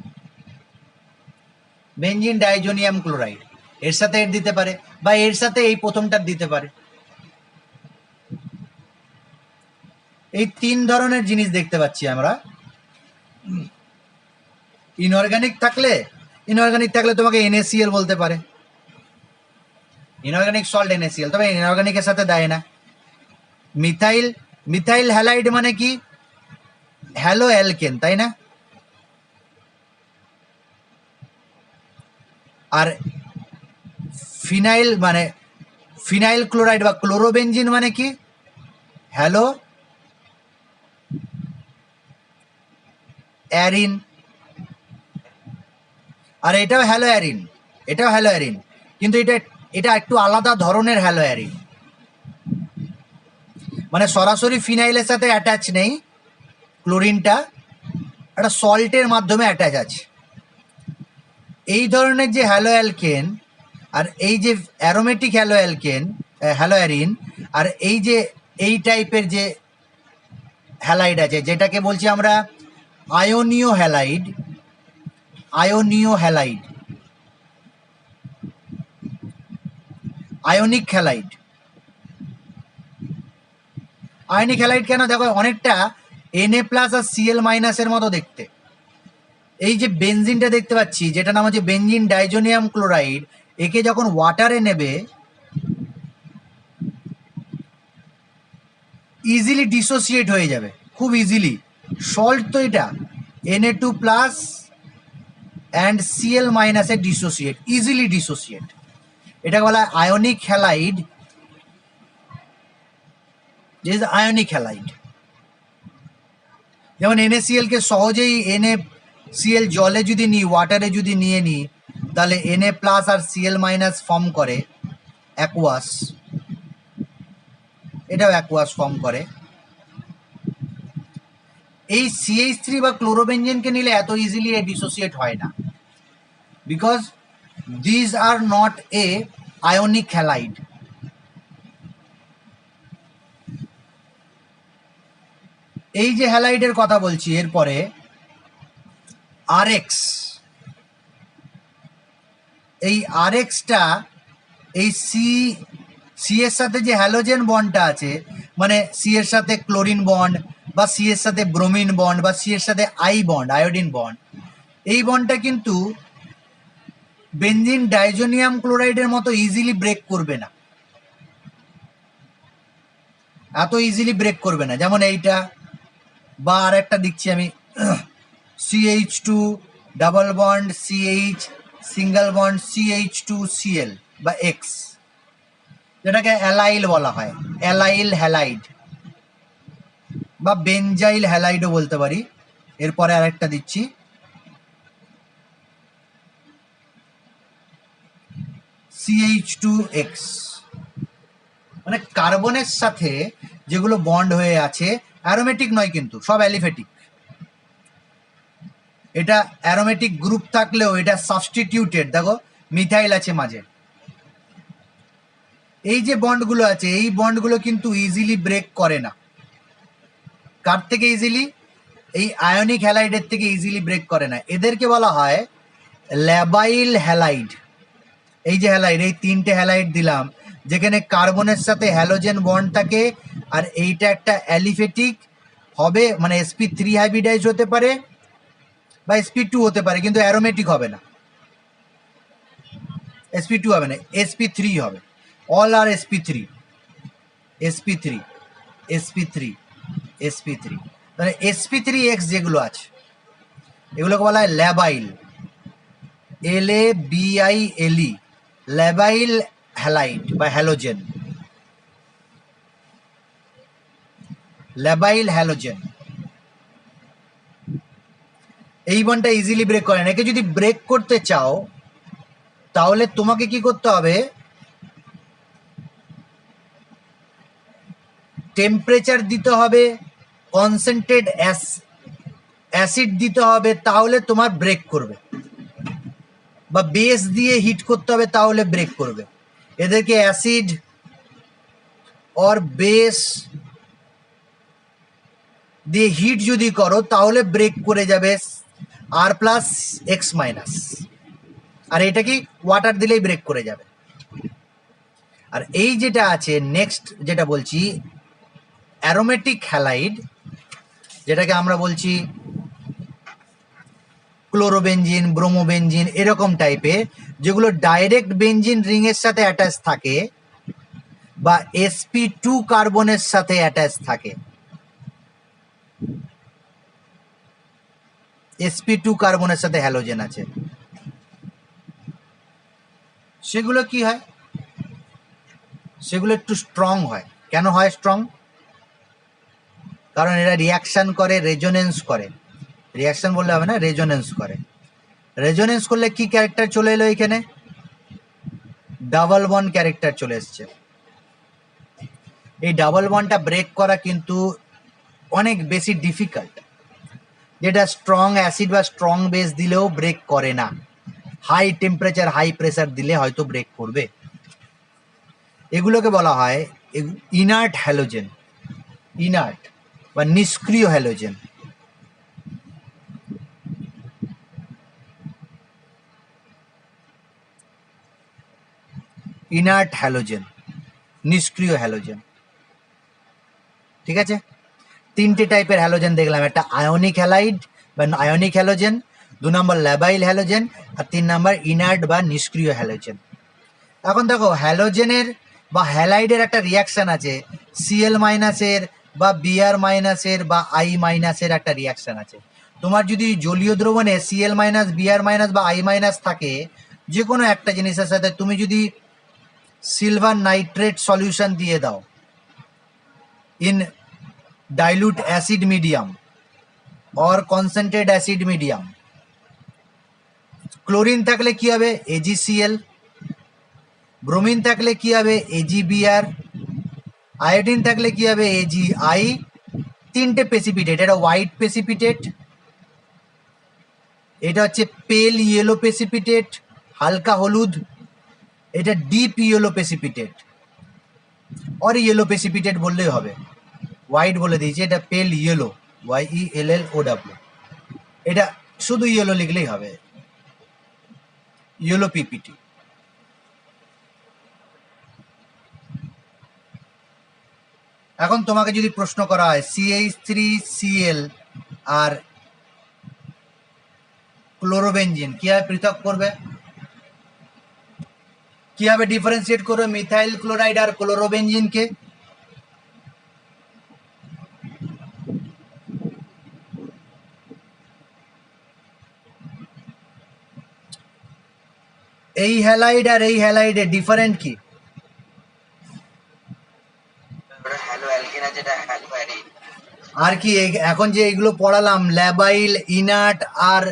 বেনজিন ডাইজোনিয়াম ক্লোরাইড এর সাথে এর দিতে পারে, বা এর সাথে এই প্রথমটার দিতে পারে। এই 3 ধরনের জিনিস দেখতে পাচ্ছি আমরা। ইনঅর্গানিক থাকলে তোমাকে NaCl বলতে পারে, ইনঅর্গানিক সল্ট NaCl, তবে ইনঅর্গানিকের সাথে দেয় না। মিথাইল হ্যালাইড মানে কি? হ্যালো অ্যালকেন, তাই না? আর ফিনাইল মানে ফিনাইল ক্লোরাইড বা ক্লোরোবেনজিন মানে কি? Halo arene. আর এটাও হ্যালো অ্যারিন, এটাও হ্যালো অ্যারিন, কিন্তু এটা এটা একটু আলাদা ধরনের হ্যালো অ্যারিন, মানে সরাসরি ফিনাইলের সাথে অ্যাটাচ নেই ক্লোরিনটা, একটা সল্টের মাধ্যমে অ্যাটাচ আছে। এই ধরনের যে হ্যালো অ্যালকেন আর এই যে aromatic halo alkane, halo arene, আর এই যে এই টাইপের যে হ্যালাইড আছে যেটাকে বলছি আমরা আয়োনীয় হ্যালাইড, আয়োনীয় halide, ionic halide. Ionic halide কেন? দেখো অনেকটা Na প্লাস আর Cl মাইনাসের মতো দেখতে। এই যে বেনজিনটা দেখতে পাচ্ছি যেটা নাম হচ্ছে বেনজিন ডাইজোনিয়াম ক্লোরাইড, একে যখন ওয়াটারে নেবে ইজিলি ডিসোসিয়েট হয়ে যাবে, খুব ইজিলি। সল্ট তো এটা, Na2 প্লাস অ্যান্ড Cl মাইনাসে ডিসোসিয়েট, ইজিলি ডিসোসিয়েট। এটাকে বলা হয় ionic halide, this is ionic halide. যেমন NaCl কে সহজেই NaCl জলে যদি নিই, ওয়াটারে যদি নিয়ে নিই, তাহলে Na প্লাস আর Cl মাইনাস ফর্ম করে অ্যাকুয়াস, এটাও অ্যাকুয়াস ফর্ম করে। এই CH3 বা ক্লোরোবেনজেনকে নিলে এত ইজিলি ডিসোসিয়েট হয় না, because this are not a ionic halide. এই যে হ্যালাইডের কথা বলছি, এরপরে RX, এই RXটা এই সি এর সাথে যে হ্যালোজেন বন্ডটা আছে, মানে সি এর সাথে ক্লোরিন বন্ড বা সি এর সাথে ব্রোমিন বন্ড বা সি এর সাথে আই বন্ড, আয়োডিন বন্ড, এই বন্ডটা কিন্তু বেনজিন ডাইজোনিয়াম ক্লোরাইডের মতো ইজিলি ব্রেক করবে না, এত ইজিলি ব্রেক করবে না। যেমন এইটা, বা আর একটা দিচ্ছি আমি, CH2 double bond CH single bond CH2Cl বা X, যেটাকে অ্যালাইল বলা হয়, অ্যালাইল হ্যালাইড বা বেনজাইল হ্যালাইডও বলতে পারি। এরপরে আরেকটা দিচ্ছি CH2X, মানে কার্বনের সাথে যেগুলো বন্ড হয়ে আছে, অ্যারোমেটিক নয় কিন্তু, সব অ্যালিফেটিক। এটা অ্যারোমেটিক গ্রুপ থাকলেও এটা সাবস্টিটিউটেড, দেখো মিথাইল আছে মাঝে। এই যে বন্ডগুলো আছে, এই বন্ডগুলো কিন্তু ইজিলি ব্রেক করে না। কার থেকে ইজিলি? এই আয়নিক হ্যালাইডের থেকে ইজিলি ব্রেক করে না। এদেরকে বলা হয় ল্যাবাইল হ্যালাইড। এই যে হ্যালাইড, এই তিনটে হ্যালাইড দিলাম, যেখানে কার্বনের সাথে হ্যালোজেন বন্ড থাকে, আর এইটা একটা অ্যালিফেটিক হবে, মানে sp3 হাইব্রিডাইজ হতে পারে বা sp2 হতে পারে, কিন্তু অ্যারোমেটিক হবে না, sp2 হবে না, sp3 হবে। অল আর sp3, sp3, sp3, sp3, মানে sp3x যেগুলো আছে এগুলোকে বলা হয় ল্যাবাইল, LABILE, ল্যাবাইল হ্যালাইড বা হ্যালোজেন, ল্যাবাইল হ্যালোজেন। এই বন্ডটা ইজিলি ব্রেক করে না। একে যদি ব্রেক করতে চাও তাহলে তোমাকে কি করতে হবে? টেম্পারেচার দিতে হবে, কনসেন্ট্রেট অ্যাসিড দিতে হবে, তাহলে তোমার ব্রেক করবে, বা বেস দিয়ে হিট করতে হবে, তাহলে ব্রেক করবে। এদেরকে অ্যাসিড অর বেস দিয়ে হিট যদি করো তাহলে ব্রেক করে যাবে R+X-, আর এটা কি ওয়াটার দিলেই ব্রেক করে যাবে। আর এই যেটা আছে নেক্সট, যেটা বলছি অ্যারোমেটিক হ্যালাইড, যেটাকে আমরা বলছি ক্লোরোবেনজিন, ব্রোমোবেনজিন, এরকম টাইপের, যেগুলো ডাইরেক্ট বেনজিন রিং এর সাথে অ্যাটাচ থাকে বা sp2 কার্বনের সাথে অ্যাটাচ থাকে। sp2 কার্বনের সাথে হ্যালোজেন আছে, সেগুলো কি হয়, সেগুলো একটু স্ট্রং হয়। কেন হয় স্ট্রং? কারণ এরা রিয়াকশন করে, রেজোনেন্স করে। রিয়াকশন বললে হবে না, রেজোনেন্স করে। রেজোনেন্স করলে কি ক্যারেক্টার চলে এলো এখানে? ডাবল বন্ড ক্যারেক্টার চলে এসছে। এই ডাবল বন্ডটা ব্রেক করা কিন্তু অনেক বেশি ডিফিকাল্ট, যেটা স্ট্রং অ্যাসিড বা স্ট্রং বেস দিলেও ব্রেক করে না। হাই টেম্পারেচার, হাই প্রেসার দিলে হয়তো ব্রেক করবে। এগুলোকে বলা হয় ইনার্ট হ্যালোজেন, ইনার্ট বা নিষ্ক্রিয় হ্যালোজেন। ইনার্ট হ্যালোজেন, নিষ্ক্রিয় হ্যালোজেন। ঠিক আছে, তিনটে টাইপের হ্যালোজেন দেখলাম, একটা আয়নিক হ্যালাইড বা আয়নিক হ্যালোজেন, 2 নম্বর ল্যাবাইল হ্যালোজেন, আর 3 নম্বর ইনার্ট বা নিষ্ক্রিয় হ্যালোজেন। এখন দেখো হ্যালোজেনের বা হ্যালাইডের একটা রিয়াকশন আছে, Cl মাইনাসের বা Br মাইনাসের বা I মাইনাসের একটা রিয়াকশন আছে। তোমার যদি জলীয় দ্রবণে Cl মাইনাস, Br মাইনাস বা I মাইনাস থাকে, যে কোনো একটা জিনিসের সাথে তুমি যদি সিলভার নাইট্রেট সলিউশন দিয়ে দাও in dilute acid medium or concentrated acid medium, chlorine থাকলে কি হবে? AgCl, ব্রোমিন থাকলে কি হবে? AgBr, আয়োডিন থাকলে কি হবে? AgI। তিনটে প্রেসিপিটেট, এটা হোয়াইট প্রেসিপিটেট, এটা হচ্ছে পেল ইয়েলো প্রেসিপিটেট, হালকা হলুদ, এটা ডিপ ইয়েলো প্রেসিপিটেট, আর ইয়েলো প্রেসিপিটেট বললেই হবে, হোয়াইট বলে দিয়েছি, এটা পেল ইয়েলো, YELLOW, এটা শুধু ইয়েলো লিখলেই হবে, ইয়েলো পিপিটি। এখন তোমাকে যদি প্রশ্ন করা হয় CH3Cl আর ক্লোরোবেনজিন কিভাবে পৃথক করবে, কিভাবে ডিফারেন্সিয়েট করবে মিথাইল ক্লোরাইড আর ক্লোরোবেনজিনকে? এই হ্যালাইড আর এই হ্যালাইডের ডিফারেন্ট কি? আর কি এখন যে এগুলো পড়ালাম, ল্যাবাইল, ইনার্ট আর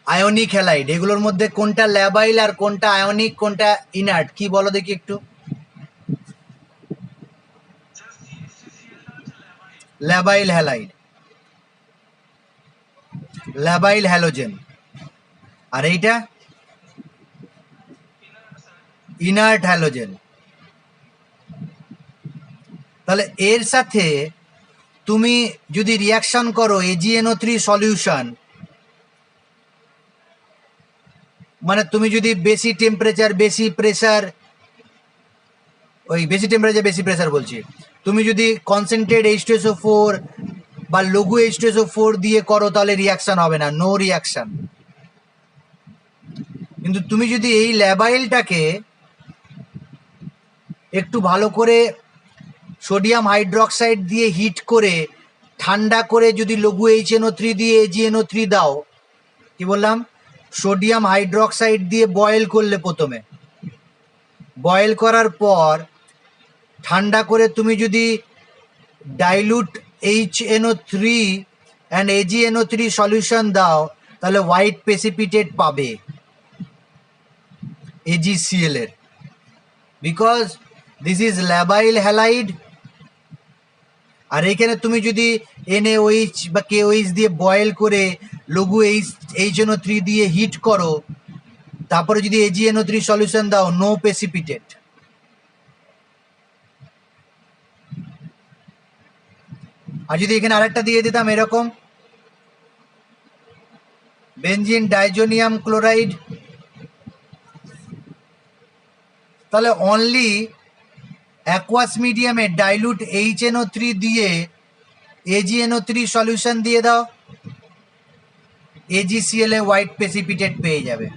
আয়নিক হ্যালাইড, এগুলোর মধ্যে কোনটা ল্যাবাইল আর কোনটা আয়নিক, কোনটা ইনার্ট, কি বলো দেখি একটু? ল্যাবাইল হ্যালাইড, ল্যাবাইল হ্যালোজেন। আর এইটা ইনার্ট হ্যালোজেন। তাহলে এর সাথে তুমি যদি রিয়াকশন করো AgNO3 সলিউশন, মানে তুমি যদি বেশি টেম্পারেচার, বেশি প্রেসার, ওই বেশি টেম্পারেচার বেশি প্রেসার বলছি, তুমি যদি কনসেন্ট্রেট H2SO4 বা লঘু H2SO4 দিয়ে করো তাহলে রিয়াকশন হবে না, নো রিয়াকশন। কিন্তু তুমি যদি এই ল্যাবাইলটাকে একটু ভালো করে সোডিয়াম হাইড্রোক্সাইড দিয়ে হিট করে ঠান্ডা করে যদি লঘু HNO3 দিয়ে AgNO3 দাও, কি বললাম, সোডিয়াম হাইড্রোক্সাইড দিয়ে বয়েল করলে, প্রথমে বয়েল করার পর ঠান্ডা করে তুমি যদি dilute HNO3 and AgNO3 solution দাও, তাহলে হোয়াইট প্রেসিপিটেট পাবে AgCl এর, বিকজ দিস ইজ ল্যাবাইল হ্যালাইড। আর এখানে তুমি যদি NaOH বা KOH দিয়ে বয়েল করে লঘু HNO3 দিয়ে হিট করো, তারপরে যদি AgNO3 সলিউশন দাও, নো প্রেসিপিটেট। আর যদি এখানে আরেকটা দিয়ে দিতাম এরকম, বেনজিন ডাইজোনিয়াম ক্লোরাইড, তাহলে অনলি অ্যাকোয়াস মিডিয়ামে ডাইলুট HNO3 দিয়ে AgNO3 সলিউশন দিয়ে দাও, AgCl এ হোয়াইট প্রেসিপিটেট পেয়ে যাবে।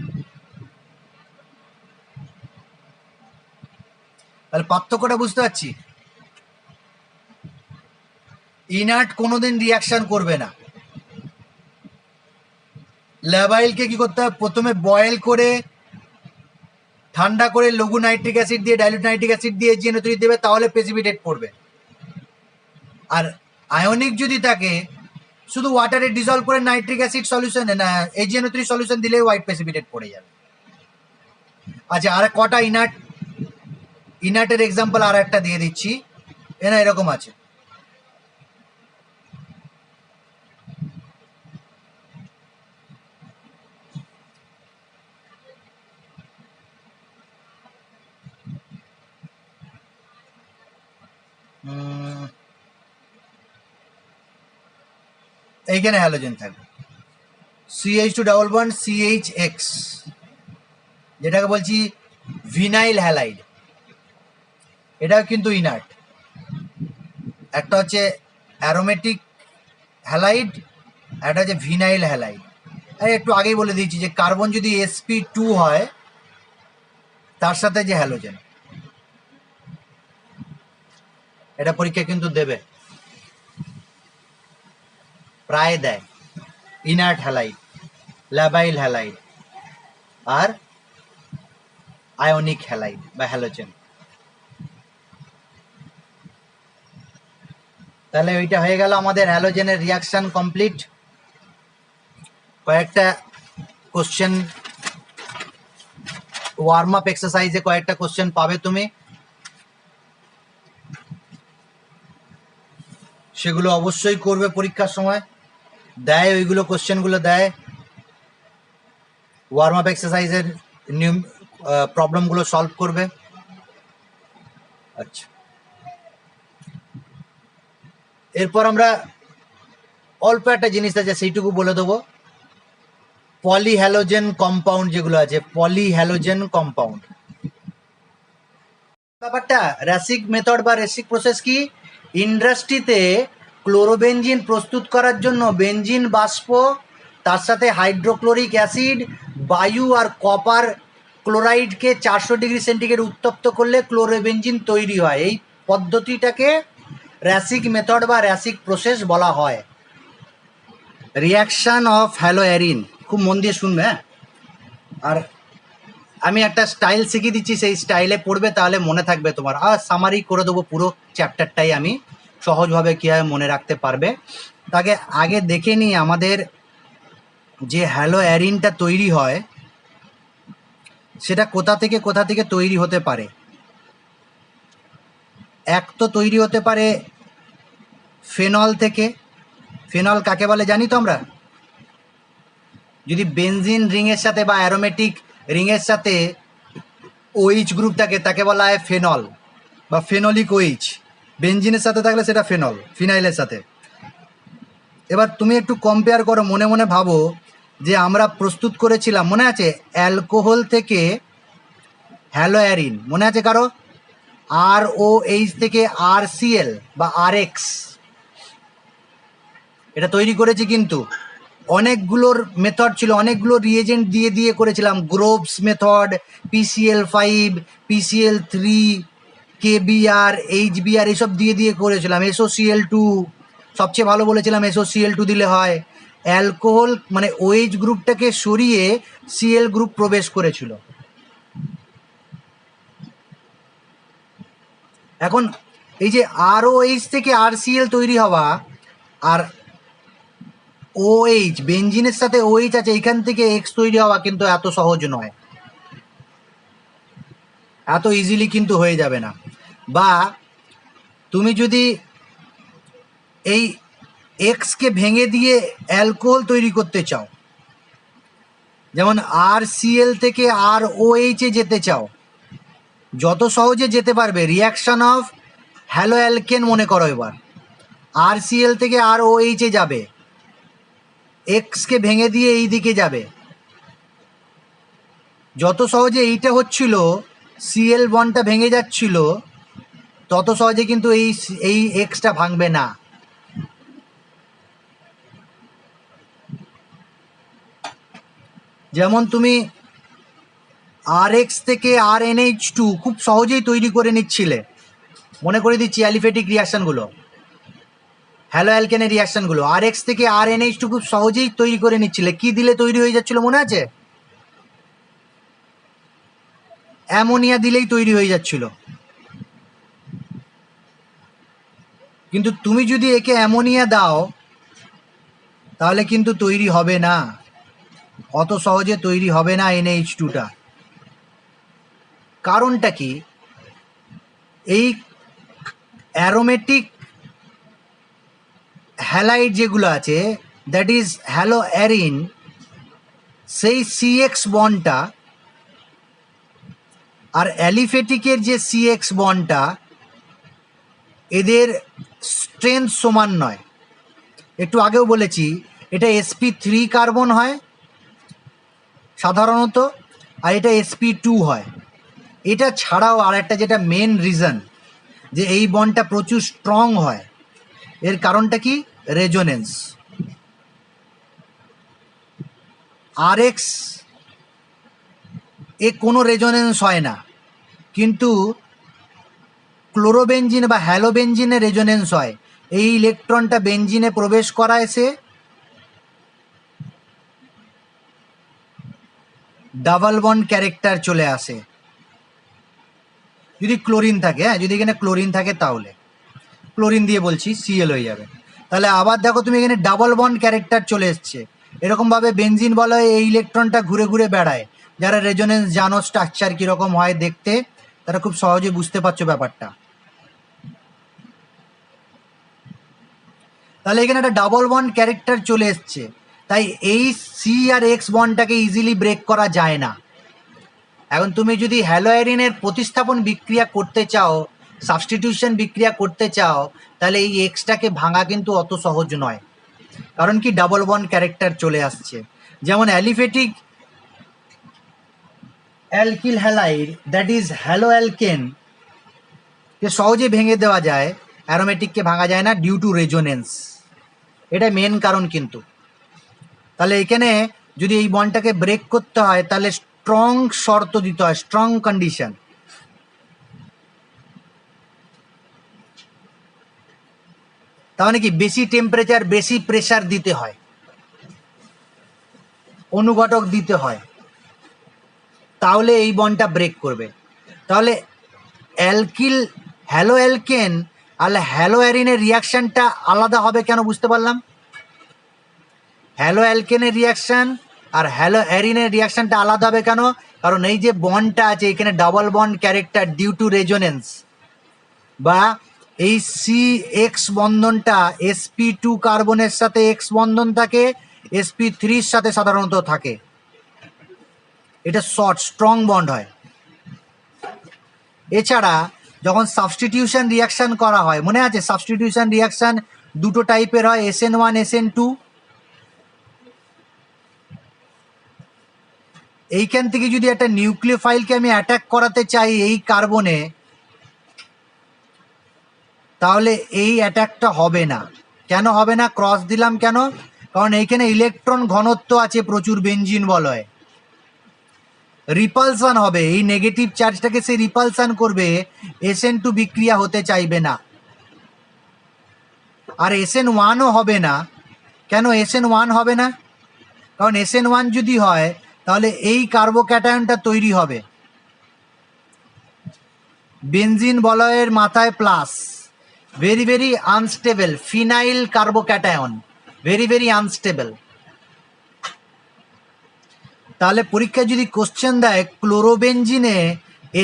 তাহলে পার্থক্যটা বুঝতে পারছি? ইনার্ট কোনোদিন রিয়াকশন করবে না, ল্যাবাইলকে কি করতে হবে, প্রথমে বয়েল করে ঠান্ডা করে লঘু নাইট্রিক অ্যাসিড দিয়ে ডাইলিউট নাইট্রিক অ্যাসিড দিয়ে HNO3 দেবে, তাহলে প্রেসিপিটেট পড়বে। আর আয়নিক যদি থাকে শুধু ওয়াটারে ডিজলভ করে নাইট্রিক অ্যাসিড সলিউশনে না HNO3 সলিউশন দিলেই হোয়াইট প্রেসিপিটেট পড়ে যাবে। আচ্ছা, আর কটা ইনার্টের এক্সাম্পল আর একটা দিয়ে দিচ্ছি। না এরকম আছে, এইখানে হ্যালোজেন থাকবে CH2 ডাবল বন্ড CHX, যেটাকে বলছি ভিনাইল হ্যালাইড। এটাও কিন্তু ইনার্ট। একটা হচ্ছে অ্যারোমেটিক হ্যালাইড, একটা হচ্ছে ভিনাইল হ্যালাইড। আর একটু আগেই বলে দিয়েছি যে কার্বন যদি sp2 হয় তার সাথে যে হ্যালোজেন, এটা পরীক্ষা কিন্তু দেবে, প্রায় দেয়। ইনার্ট হ্যালাইড, ল্যাবাইল হ্যালাইড আর আয়নিক হ্যালাইড বা হ্যালোজেন। তাহলে ওইটা হয়ে গেল আমাদের হ্যালোজেনের রিয়াকশন কমপ্লিট। কয়েকটা কোশ্চেন ওয়ার্ম আপ এক্সারসাইজে কয়েকটা কোশ্চেন পাবে তুমি, সেগুলো অবশ্যই করবে পরীক্ষার সময়। দেয় ওইগুলো কোশ্চেনগুলো দেয়, ওয়ার্ম আপ এক্সারসাইজের প্রবলেমগুলো সলভ করবে। আচ্ছা, এরপর আমরা অল্প একটা জিনিস আছে সেইটুকু বলে দেবো। পলিহ্যালোজেন কম্পাউন্ড যেগুলো আছে, পলিহ্যালোজেন কম্পাউন্ড ব্যাপারটা রেসিক মেথড বা রেসিক প্রসেস কি, ইন্ডাস্ট্রিতে ক্লোরোবেনজিন প্রস্তুত করার জন্য বেনজিন বাষ্প, তার সাথে হাইড্রোক্লোরিক অ্যাসিড, বায়ু আর কপার ক্লোরাইডকে 400 ডিগ্রি সেন্টিগ্রেড উত্তপ্ত করলে ক্লোরোবেনজিন তৈরি হয়। এই পদ্ধতিটাকে রেসিক মেথড বা রেসিক প্রসেস বলা হয়। রিয়াকশান অফ হ্যালোঅ্যারিন, খুব মন দিয়ে শুনবে হ্যাঁ। আর আমি একটা স্টাইল শিখিয়ে দিচ্ছি, সেই স্টাইলে পড়বে, তাহলে মনে থাকবে তোমার। আর সামারি করে দেবো পুরো চ্যাপ্টারটাই আমি, সহজভাবে কীভাবে মনে রাখতে পারবে। তাকে আগে দেখে নিই আমাদের যে হ্যালোঅ্যারিনটা তৈরি হয় সেটা কোথা থেকে তৈরি হতে পারে। এক তো তৈরি হতে পারে ফেনল থেকে। ফেনল কাকে বলে জানি তো আমরা? যদি বেনজিন রিংয়ের সাথে বা অ্যারোমেটিক রিংয়ের সাথে OH গ্রুপ থাকে তাকে বলা হয় ফেনল বা ফেনলিক OH। বেনজিনের সাথে থাকলে সেটা ফেনল, ফিনাইলের সাথে। এবার তুমি একটু কম্পেয়ার করো, মনে মনে ভাবো যে আমরা প্রস্তুত করেছিলাম, মনে আছে, অ্যালকোহল থেকে হ্যালোঅ্যারিন, মনে আছে কারো? ROH থেকে RCl বা RX, এটা তৈরি করেছি। কিন্তু অনেকগুলোর মেথড ছিল, অনেকগুলো রিয়েজেন্ট দিয়ে দিয়ে করেছিলাম। Groves method, PCl5, PCl3, KBr, HBr এইসব দিয়ে দিয়ে করেছিলাম। SOCl2 সবচেয়ে ভালো বলেছিলাম, SOCl2 দিলে হয়। অ্যালকোহল মানে OH গ্রুপটাকে সরিয়ে Cl গ্রুপ প্রবেশ করেছিল। এখন এই যে ROH থেকে RCl তৈরি হওয়া আর OH, বেনজিনের সাথে OH আছে, এইখান থেকে X তৈরি হওয়া কিন্তু এত সহজ নয়, এত ইজিলি কিন্তু হয়ে যাবে না। বা তুমি যদি এই এক্সকে ভেঙে দিয়ে অ্যালকোহল তৈরি করতে চাও, যেমন RCl থেকে ROH এ যেতে চাও, যত সহজে যেতে পারবে। রিয়াকশান অফ হ্যালো অ্যালকেন মনে করো। এবার RCl থেকে ROH এ যাবে, এক্সকে ভেঙে দিয়ে এই দিকে যাবে। যত সহজে এইটা হচ্ছিল, Cl বন্ডটা ভেঙে যাচ্ছিল, তত সহজে কিন্তু এই এক্সটা ভাঙবে না। যেমন তুমি RX থেকে RNH2 খুব সহজেই তৈরি করে নিচ্ছিলে। মনে করে দিচ্ছি অ্যালিফেটিক রিয়াকশানগুলো। হ্যালো অ্যালকেনের রিয়াকশনগুলো আর এক্স থেকে আর এনএইচ টু খুব সহজেই তৈরি করে নিচ্ছিলে, কি দিলে তৈরি হয়ে যাচ্ছিল মনে আছে? অ্যামোনিয়া দিলেই তৈরি হয়ে যাচ্ছিল। কিন্তু তুমি যদি একে অ্যামোনিয়া দাও তাহলে কিন্তু তৈরি হবে না, অত সহজে তৈরি হবে না এনএইচ টুটা। কারণটা কি? এই অ্যারোমেটিক হ্যালাইড যেগুলো আছে, দ্যাট ইজ হ্যালো অ্যারিন, সেই সিএক্স বন্ডটা আর অ্যালিফেটিকের যে সিএক্স বন্ডটা, এদের স্ট্রেংথ সমান নয়। একটু আগেও বলেছি এটা sp3 কার্বন হয় সাধারণত, আর এটা sp2 হয়। এটা ছাড়াও আর একটা যেটা মেন রিজন যে এই বন্ডটা প্রচুর স্ট্রং হয়, এর কারণটা কি? রেজোনেন্স। আর এক্স এ কোনো রেজোনেন্স হয় না, কিন্তু ক্লোরোবেঞ্জিন বা হ্যালোবেঞ্জিনে রেজোনেন্স হয়। এই ইলেকট্রনটা বেঞ্জিনে প্রবেশ করায় সে ডাবল বন্ড ক্যারেক্টার চলে আসে। যদি ক্লোরিন থাকে, হ্যাঁ, যদি এখানে ক্লোরিন থাকে তাহলে ক্লোরিন দিয়ে বলছি সিএল হয়ে যাবে। তাহলে আবার দেখো তুমি এখানে ডাবল বন্ড ক্যারেক্টার চলে এসছে। এরকমভাবে বেঞ্জিন বলা হয় এই ইলেকট্রনটা ঘুরে ঘুরে বেড়ায়। যারা রেজোনেন্স জানো স্ট্রাকচার কীরকম হয় দেখতে, তারা খুব সহজে বুঝতে পারছো ব্যাপারটা। তাহলে এখানে একটা ডাবল বন্ড ক্যারেক্টার চলে এসছে, তাই এই সি আর এক্স বন্ডটাকে ইজিলি ব্রেক করা যায় না। এখন তুমি যদি হ্যালোঅ্যারিনের প্রতিস্থাপন বিক্রিয়া করতে চাও, সাবস্টিটিউশন বিক্রিয়া করতে চাও, তাহলে এই এক্সটাকে ভাঙা কিন্তু অত সহজ নয়। কারণ কি? ডাবল বন্ড ক্যারেক্টার চলে আসছে। যেমন aliphatic alkyl halide, that is halo alkane, কে সহজে ভেঙে দেওয়া যায়, অ্যারোমেটিককে ভাঙা যায় না ডিউ টু রেজোনেন্স। এটা মেন কারণ কিন্তু। তাহলে এখানে যদি এই বন্ডটাকে ব্রেক করতে হয় তাহলে স্ট্রং শর্ত দিতে হয়, স্ট্রং কন্ডিশন। তার মানে কি? বেশি টেম্পারেচার, বেশি প্রেসার দিতে হয়, অনুঘটক দিতে হয়, তাহলে এই বন্ডটা ব্রেক করবে। তাহলে অ্যালকিল হ্যালো অ্যালকেন আর হ্যালো অ্যারিনের রিয়াকশানটা আলাদা হবে কেন? বুঝতে পারলাম। হ্যালো অ্যালকেনের রিয়াকশান আর হ্যালো অ্যারিনের রিয়াকশানটা আলাদা হবে কেন? কারণ এই যে বন্ডটা আছে এখানে double bond character due to resonance, বা এই সি এক্স বন্ধনটা sp2 কার্বনের সাথে এক্স বন্ধন থাকে, sp3-র সাথে সাধারণত থাকে। এটা শর্ট স্ট্রং বন্ড হয়। এছাড়া যখন সাবস্টিটিউশন রিয়াকশান করা হয়, মনে আছে সাবস্টিটিউশন রিয়াকশান দুটো টাইপের হয়, SN1 SN2। এইখান থেকে যদি একটা নিউক্লিওফাইলকে আমি অ্যাটাক করাতে চাই এই কার্বনে, তাহলে এই অ্যাটাকটা হবে না। কেন হবে না? ক্রস দিলাম কেন? কারণ এইখানে ইলেকট্রন ঘনত্ব আছে প্রচুর বেঞ্জিন বলয়, রিপালসান হবে। এই নেগেটিভ চার্জটাকে সে রিপালসান করবে, SN2 বিক্রিয়া হতে চাইবে না। আর SN1ও হবে না। কেন SN1 হবে না? কারণ SN1 যদি হয় তাহলে এই কার্বোক্যাটায়নটা তৈরি হবে, বেনজিন বলয়ের মাথায় plus, very very unstable, phenyl carbocation, very very unstable. তাহলে পরীক্ষায় যদি কোশ্চেন দেয় ক্লোরোবেনজিনে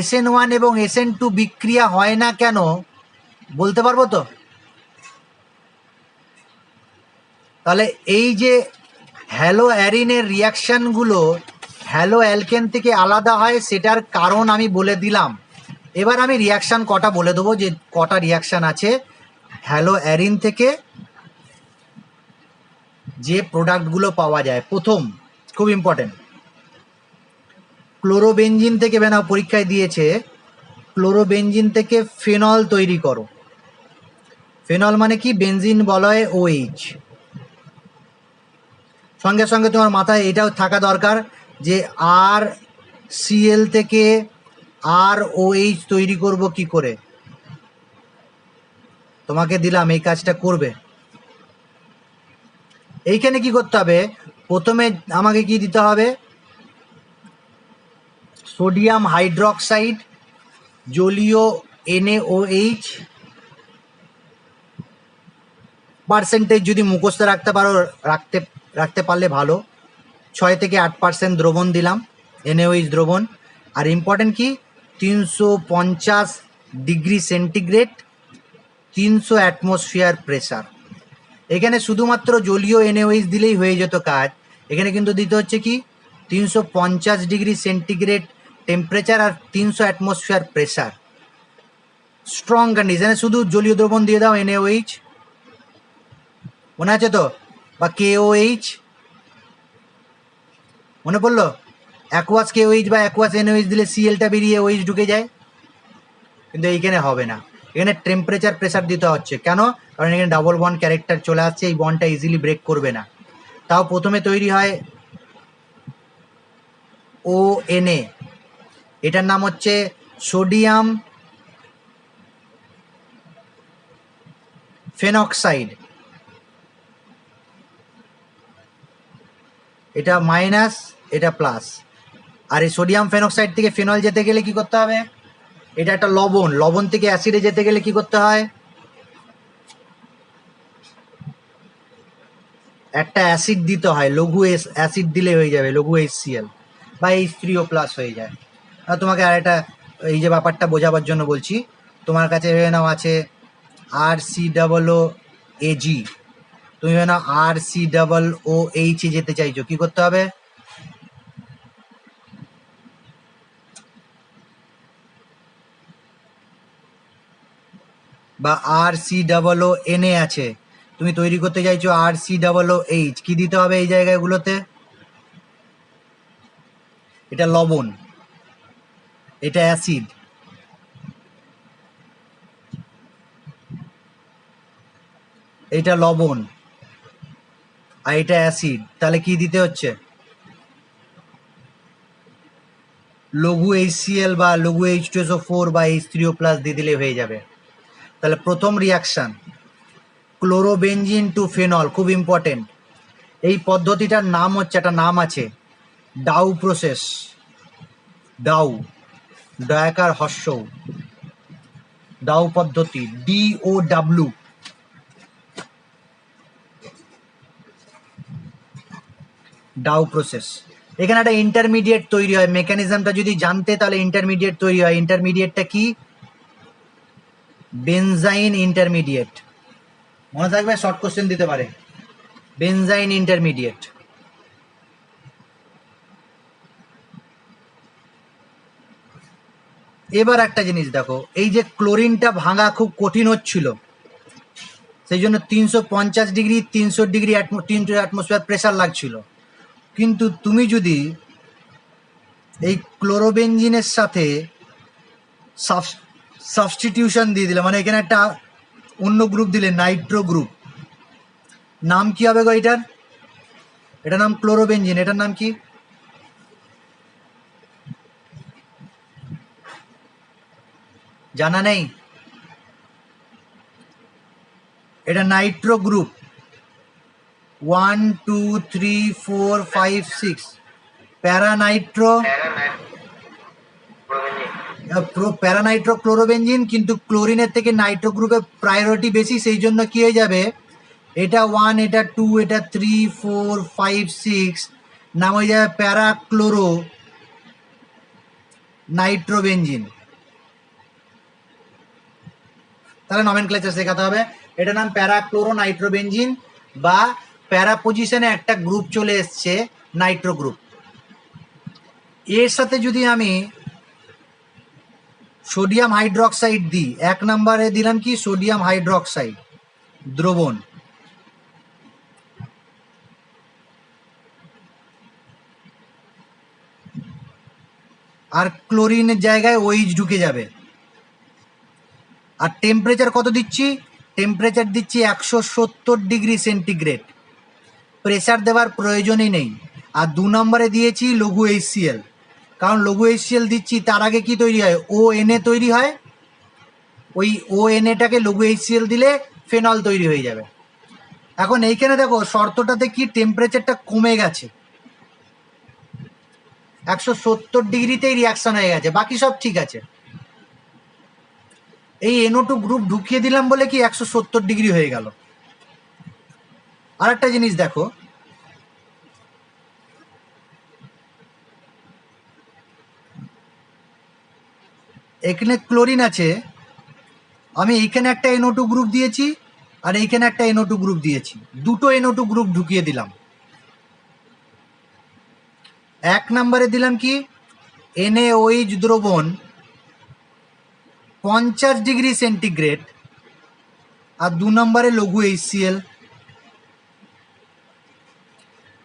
SN1 এবং SN2 বিক্রিয়া হয় না কেন, বলতে পারবো তো? তাহলে এই যে হ্যালো অ্যারিনের রিয়াকশানগুলো হ্যালো অ্যালকেন থেকে আলাদা হয়, সেটার কারণ আমি বলে দিলাম। এবার আমি রিয়াকশান কটা বলে দেবো, যে কটা রিয়াকশান আছে হ্যালো অ্যারিন থেকে যে প্রোডাক্টগুলো পাওয়া যায়। প্রথম, খুব ইম্পর্টেন্ট, ক্লোরোবেনজিন থেকে বেনাও পরীক্ষায় দিয়েছে, ক্লোরোবেনজিন থেকে ফেনল তৈরি করো। ফেনল মানে কি? বেনজিন বলয় OH। সঙ্গে সঙ্গে তোমার মাথায় এটাও থাকা দরকার যে আর সিএল থেকে আর OH তৈরি করব কি করে। তোমাকে দিলাম এই কাজটা করবে। এইখানে কি করতে হবে, প্রথমে আমাকে কি দিতে হবে, সোডিয়াম হাইড্রক্সাইড জলীয় NaOH পার্সেন্টেজ যদি মুখস্থ রাখতে পারো, রাখতে পারলে ভালো। 6 থেকে 8% দ্রবণ দিলাম, NaOH দ্রবণ। আর ইম্পর্টেন্ট কি, 350 ডিগ্রি সেন্টিগ্রেড, 300 অ্যাটমসফিয়ার প্রেসার। এখানে শুধুমাত্র জলীয় NaOH দিলেই হয়ে যেত কাজ, এখানে কিন্তু দিতে হচ্ছে কি 350 ডিগ্রি সেন্টিগ্রেড টেম্পারেচার আর 300 অ্যাটমসফিয়ার প্রেসার। স্ট্রং কন্ডিশনে শুধু জলীয় দ্রবণ দিয়ে দাও NaOH, মনে আছে তো, বা KOH, মনে পড়লো? অ্যাকোয়াস KOH বা অ্যাকোয়াস NaOH দিলে Clটা বেরিয়ে OH ঢুকে যায়, কিন্তু এইখানে হবে না, এখানে টেম্পারেচার প্রেসার দিতে হচ্ছে। কেন? কারণ এখানে ডাবল বন্ড ক্যারেক্টার চলে আসছে, এই বন্ডটা ইজিলি ব্রেক করবে না। তাও প্রথমে তৈরি হয় ONA, এটার নাম হচ্ছে সোডিয়াম ফেনক্সাইড, এটা মাইনাস এটা প্লাস। আর এই সোডিয়াম ফেনক্সাইড থেকে ফেনল যেতে গেলে কি করতে হবে, এটা একটা লবণ, লবণ থেকে অ্যাসিডে যেতে গেলে কি করতে হয়, একটা অ্যাসিড দিতে হয়, লঘু অ্যাসিড দিলে হয়ে যাবে, লঘু HCl বা H3O+ হয়ে যায়। আর তোমাকে আর একটা এই যে ব্যাপারটা বোঝাবার জন্য বলছি, তোমার কাছে ভেবে নাও আছে RCOOAG, তুমি ভেবে নাও RCOOH যেতে চাইছো, কি করতে হবে, বা RCOONA আছে, তুমি তৈরি করতে চাইছো RCOOH, কি দিতে হবে এই জায়গাগুলোতে, এটা লবণ, এটা অ্যাসিড, এটা লবণ, আর এটা অ্যাসিড, তাহলে কি দিতে হচ্ছে, লঘু HCl বা লঘু H2SO4 বা H3O+ দিয়ে দিলে হয়ে যাবে। তাহলে প্রথম রিয়াকশান ক্লোরোবেনজিন টু ফেনল, খুব ইম্পর্টেন্ট। এই পদ্ধতিটার নাম হচ্ছে, একটা নাম আছে, ডাউ প্রসেস, ডাউ, ডয়াকার হর্ষৌ, ডাউ পদ্ধতি, DOW। ডাউ প্রসেস, এখানে একটা ইন্টারমিডিয়েট তৈরি হয়, মেকানিজমটা যদি জানতে তাহলে ইন্টারমিডিয়েট তৈরি হয়। ইন্টারমিডিয়েটটা কি, বেনজাইন ইন্টারমিডিয়েট, মনে থাকবে, শর্ট কোশ্চেন দিতে পারে, বেনজাইন ইন্টারমিডিয়েট। এবার একটা জিনিস দেখো, এই যে ক্লোরিনটা ভাঙা খুব কঠিন হচ্ছিল, সেই জন্য 350 ডিগ্রি 300 ডিগ্রি 300 অ্যাটমসফিয়ার প্রেসার লাগছিল। কিন্তু তুমি যদি এই ক্লোরোবেনজিনের সাথে সাবস্টিটিউশন দিয়ে দিলে, মানে এখানে একটা অন্য গ্রুপ দিলে, নাইট্রো গ্রুপ, নাম কি হবে গো এটার, এটার নাম ক্লোরোবেনজিন, এটার নাম কি, জানা নেই, এটা নাইট্রো গ্রুপ 1 2 3 4 5 6, প্যারানাইট্রো, প্যারানাইট্রো ক্লোরোবেনজিন। কিন্তু ক্লোরিনের থেকে নাইট্রো গ্রুপের প্রায়োরিটি বেশি, সেই জন্য কি হয়ে যাবে, এটা 1, এটা 2, এটা 3 4 5 6, নাম হয়ে যাবে প্যারাক্লোরো নাইট্রোবেনজিন। তাহলে নমেনক্লেচার শেখাতে হবে, এটা নাম প্যারাক্লোরো নাইট্রোবেনজিন, বা প্যারা পজিশনে একটা গ্রুপ চলে এসছে, নাইট্রো গ্রুপ। এর সাথে যদি আমি সোডিয়াম হাইড্রক্সাইড দিই, 1 নম্বরে দিলাম কি, সোডিয়াম হাইড্রক্সাইড দ্রবণ, আর ক্লোরিনের জায়গায় OH ঢুকে যাবে। আর টেম্পারেচার কত দিচ্ছি, টেম্পারেচার দিচ্ছি 170 ডিগ্রি সেন্টিগ্রেড, প্রেসার দেওয়ার প্রয়োজনই নেই। আর 2 নম্বরে দিয়েছি লঘু HCl, কারণ লঘু HCl দিচ্ছি, তার আগে কি তৈরি হয়, ONA তৈরি হয়, ওই ONAটাকে লঘু HCl দিলে ফেনল তৈরি হয়ে যাবে। এখন এইখানে দেখো শর্তটাতে কি টেম্পারেচারটা কমে গেছে, 170 ডিগ্রিতেই রিয়াকশন হয়ে গেছে, বাকি সব ঠিক আছে। এই NO2 গ্রুপ ঢুকিয়ে দিলাম বলে কি 170 ডিগ্রি হয়ে গেল। আর একটা জিনিস দেখো, এখানে ক্লোরিন আছে, আমি এইখানে একটা NO2 গ্রুপ দিয়েছি আর এইখানে একটা NO2 গ্রুপ দিয়েছি, দুটো NO2 গ্রুপ ঢুকিয়ে দিলাম। এক নম্বরে দিলাম কি NaOH দ্রবণ 50 ডিগ্রি সেন্টিগ্রেড, আর 2 নম্বরে লঘু HCl।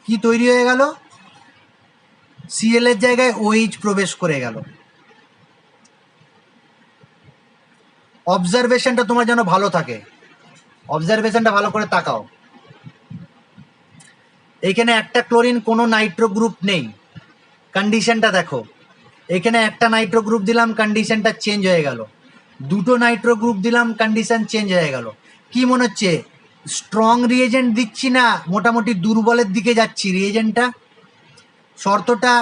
কি তৈরি হয়ে গেল? Cl এর জায়গায় OH প্রবেশ করে গেল। অবজারভেশনটা তোমার যেন ভালো থাকে, অবজারভেশনটা ভালো করে তাকাও। এইখানে একটা ক্লোরিন, কোনো নাইট্রো গ্রুপ নেই, কন্ডিশনটা দেখো। এখানে একটা নাইট্রো গ্রুপ দিলাম, কন্ডিশনটা চেঞ্জ হয়ে গেল। দুটো নাইট্রো গ্রুপ দিলাম, কন্ডিশন চেঞ্জ হয়ে গেল। কি মনে হচ্ছে স্ট্রং রিয়েজেন্ট দিচ্ছি না মোটামুটি দুর্বলের দিকে যাচ্ছি রিয়েজেন্টটা? শর্তটা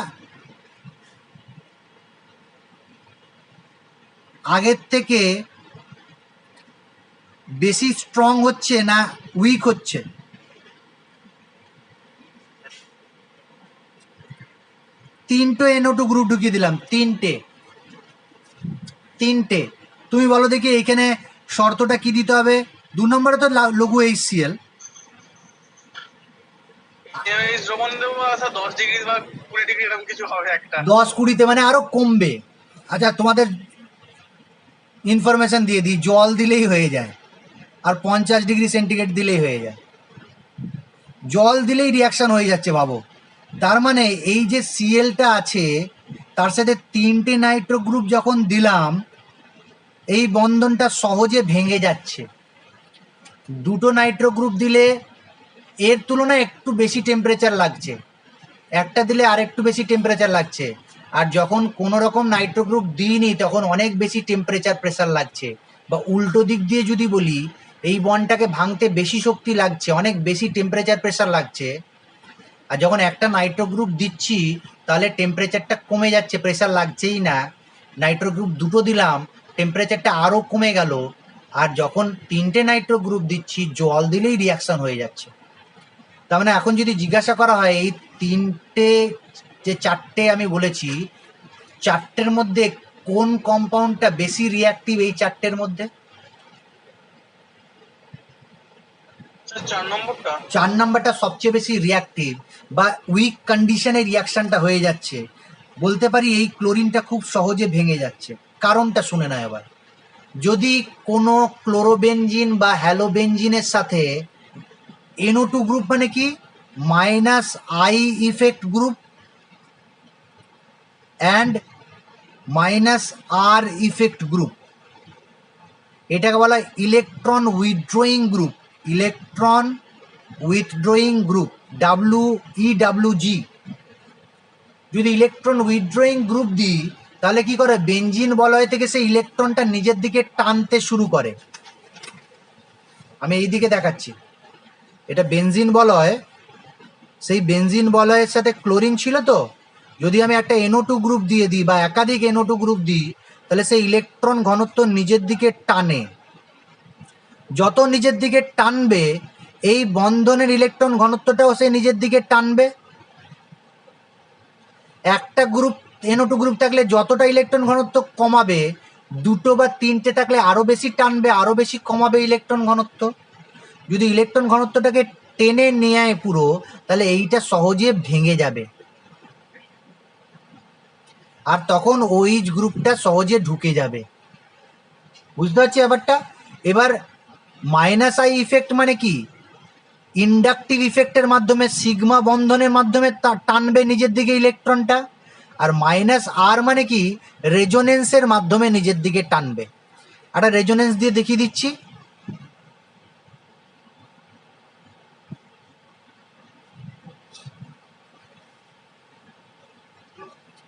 আগের থেকে বেশি স্ট্রং হচ্ছে না উইক হচ্ছে? তিনটে NO2 গ্রুপ ঢুকিয়ে দিলাম, তিনটে। তুমি বলো দেখি এইখানে শর্তটা কি দিতে হবে? 2 নম্বরে তো লঘু HCl, 10-20 মানে আরো কমবে। আচ্ছা তোমাদের ইনফরমেশন দিয়ে দিই, জল দিলেই হয়ে যায়, আর 50 ডিগ্রি সেন্টিগ্রেড দিলেই হয়ে যায়। জল দিলেই রিয়াকশন হয়ে যাচ্ছে ভাবো। তার মানে এই যে Clটা আছে তার সাথে তিনটে নাইট্রো গ্রুপ যখন দিলাম, এই বন্ধনটা সহজে ভেঙে যাচ্ছে। দুটো নাইট্রো গ্রুপ দিলে এর তুলনায় একটু বেশি টেম্পারেচার লাগছে, একটা দিলে আর একটু বেশি টেম্পারেচার লাগছে, আর যখন কোনো রকম নাইট্রো গ্রুপ দিইনি তখন অনেক বেশি টেম্পারেচার প্রেসার লাগছে। বা উল্টো দিক দিয়ে যদি বলি, এই বন্ডটাকে ভাঙতে বেশি শক্তি লাগছে, অনেক বেশি টেম্পারেচার প্রেসার লাগছে। আর যখন একটা নাইট্রো গ্রুপ দিচ্ছি তাহলে টেম্পারেচারটা কমে যাচ্ছে, প্রেসার লাগছেই না। নাইট্রো গ্রুপ দুটো দিলাম, টেম্পারেচারটা আরও কমে গেল। আর যখন তিনটে নাইট্রো গ্রুপ দিচ্ছি, জল দিলেই রিয়াকশন হয়ে যাচ্ছে। তার মানে এখন যদি জিজ্ঞাসা করা হয় এই তিনটে যে চারটে আমি বলেছি, চারটের মধ্যে কোন কম্পাউন্ডটা বেশি রিয়াক্টিভ এই চারটের মধ্যে? 4 নম্বরটা সবচেয়ে বেশি রিয়াক্টিভ, বা উইক কন্ডিশনে রিয়াকশনটা হয়ে যাচ্ছে। বলতে পারি এই ক্লোরিনটা খুব সহজে ভেঙে যাচ্ছে। কারণটা শুনে না এবার। যদি কোনো ক্লোরোবেনজিন বা হ্যালোবেনজিনের সাথে NO2 গ্রুপ, মানে কি -I effect group and -R effect group, এটাকে বলা হয় electron withdrawing group. Electron withdrawing group, WEWG। যদি ইলেকট্রন উইথড্রয়িং গ্রুপ দিই তাহলে কি করে, বেনজিন বলয় থেকে সেই ইলেকট্রনটা নিজের দিকে টানতে শুরু করে। আমি এই দিকে দেখাচ্ছি, এটা বেনজিন বলয়, সেই বেনজিন বলয়ের সাথে ক্লোরিন ছিল তো, যদি আমি একটা NO2 গ্রুপ দিয়ে দিই বা একাধিক NO2 গ্রুপ দিই তাহলে সেই ইলেকট্রন ঘনত্ব নিজের দিকে টানে। যত নিজের দিকে টানবে এই বন্ধনের ইলেকট্রন ঘনত্বটাও সে নিজের দিকে টানবে। একটা গ্রুপ NO2 গ্রুপ থাকলে যতটা ইলেকট্রন ঘনত্ব কমাবে, দুটো বা তিনটে থাকলে আরো বেশি টানবে, আরো বেশি কমাবে ইলেকট্রন ঘনত্ব। যদি ইলেকট্রন ঘনত্বটাকে টেনে নেয় পুরো, তাহলে এইটা সহজে ভেঙে যাবে, আর তখন OH গ্রুপটা সহজে ঢুকে যাবে। বুঝতে পারছি ব্যাপারটা? এবার -I ইফেক্ট মানে কি, ইন্ডাকটিভ ইফেক্টের মাধ্যমে সিগমা বন্ধনের মাধ্যমে টানবে নিজের দিকে ইলেকট্রনটা। আর -R মানে কি, রেজোনেন্সের মাধ্যমে নিজের দিকে টানবে। একটা রেজোনেন্স দিয়ে দেখিয়ে দিচ্ছি।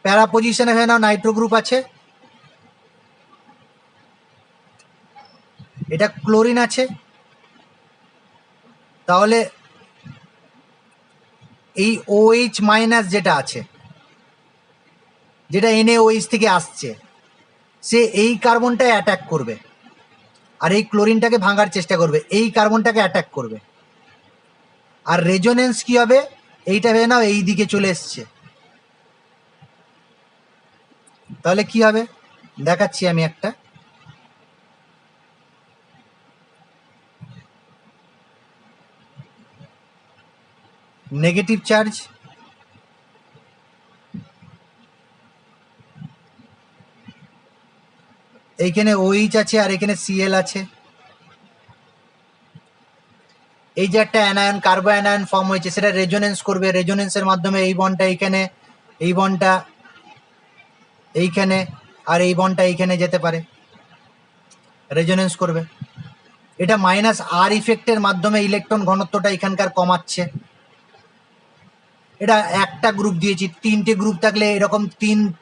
প্যারা পজিশনে হয়ে নাও, নাইট্রো গ্রুপ আছে, এটা ক্লোরিন আছে, তাহলে এই OH মাইনাস যেটা আছে, যেটা NaOH থেকে আসছে, সে এই কার্বনটায় অ্যাটাক করবে আর এই ক্লোরিনটাকে ভাঙার চেষ্টা করবে, এই কার্বনটাকে অ্যাটাক করবে। আর রেজোনেন্স কি হবে, এইটা ভেবে নাও এই দিকে চলে এসছে, তাহলে কি হবে দেখাচ্ছি আমি একটা। নেগেটিভ চার্জ, এইখানে OH আছে আর এখানে Cl আছে। এই যে একটা অ্যানায়ন, কার্বো অ্যানায়ন ফর্ম হয়েছে, সেটা রেজোনেন্স করবে। রেজোনেন্সের মাধ্যমে এই বন্ডটা এইখানে, এই বন্ডটা এইখানে, আর এই বন্ডটা এইখানে যেতে পারে, রেজোনেন্স করবে। এটা -R ইফেক্টের মাধ্যমে ইলেকট্রন ঘনত্বটা এখানকার কমাচ্ছে। এটা একটা গ্রুপ দিয়েছি, তিনটে গ্রুপ থাকলে এরকম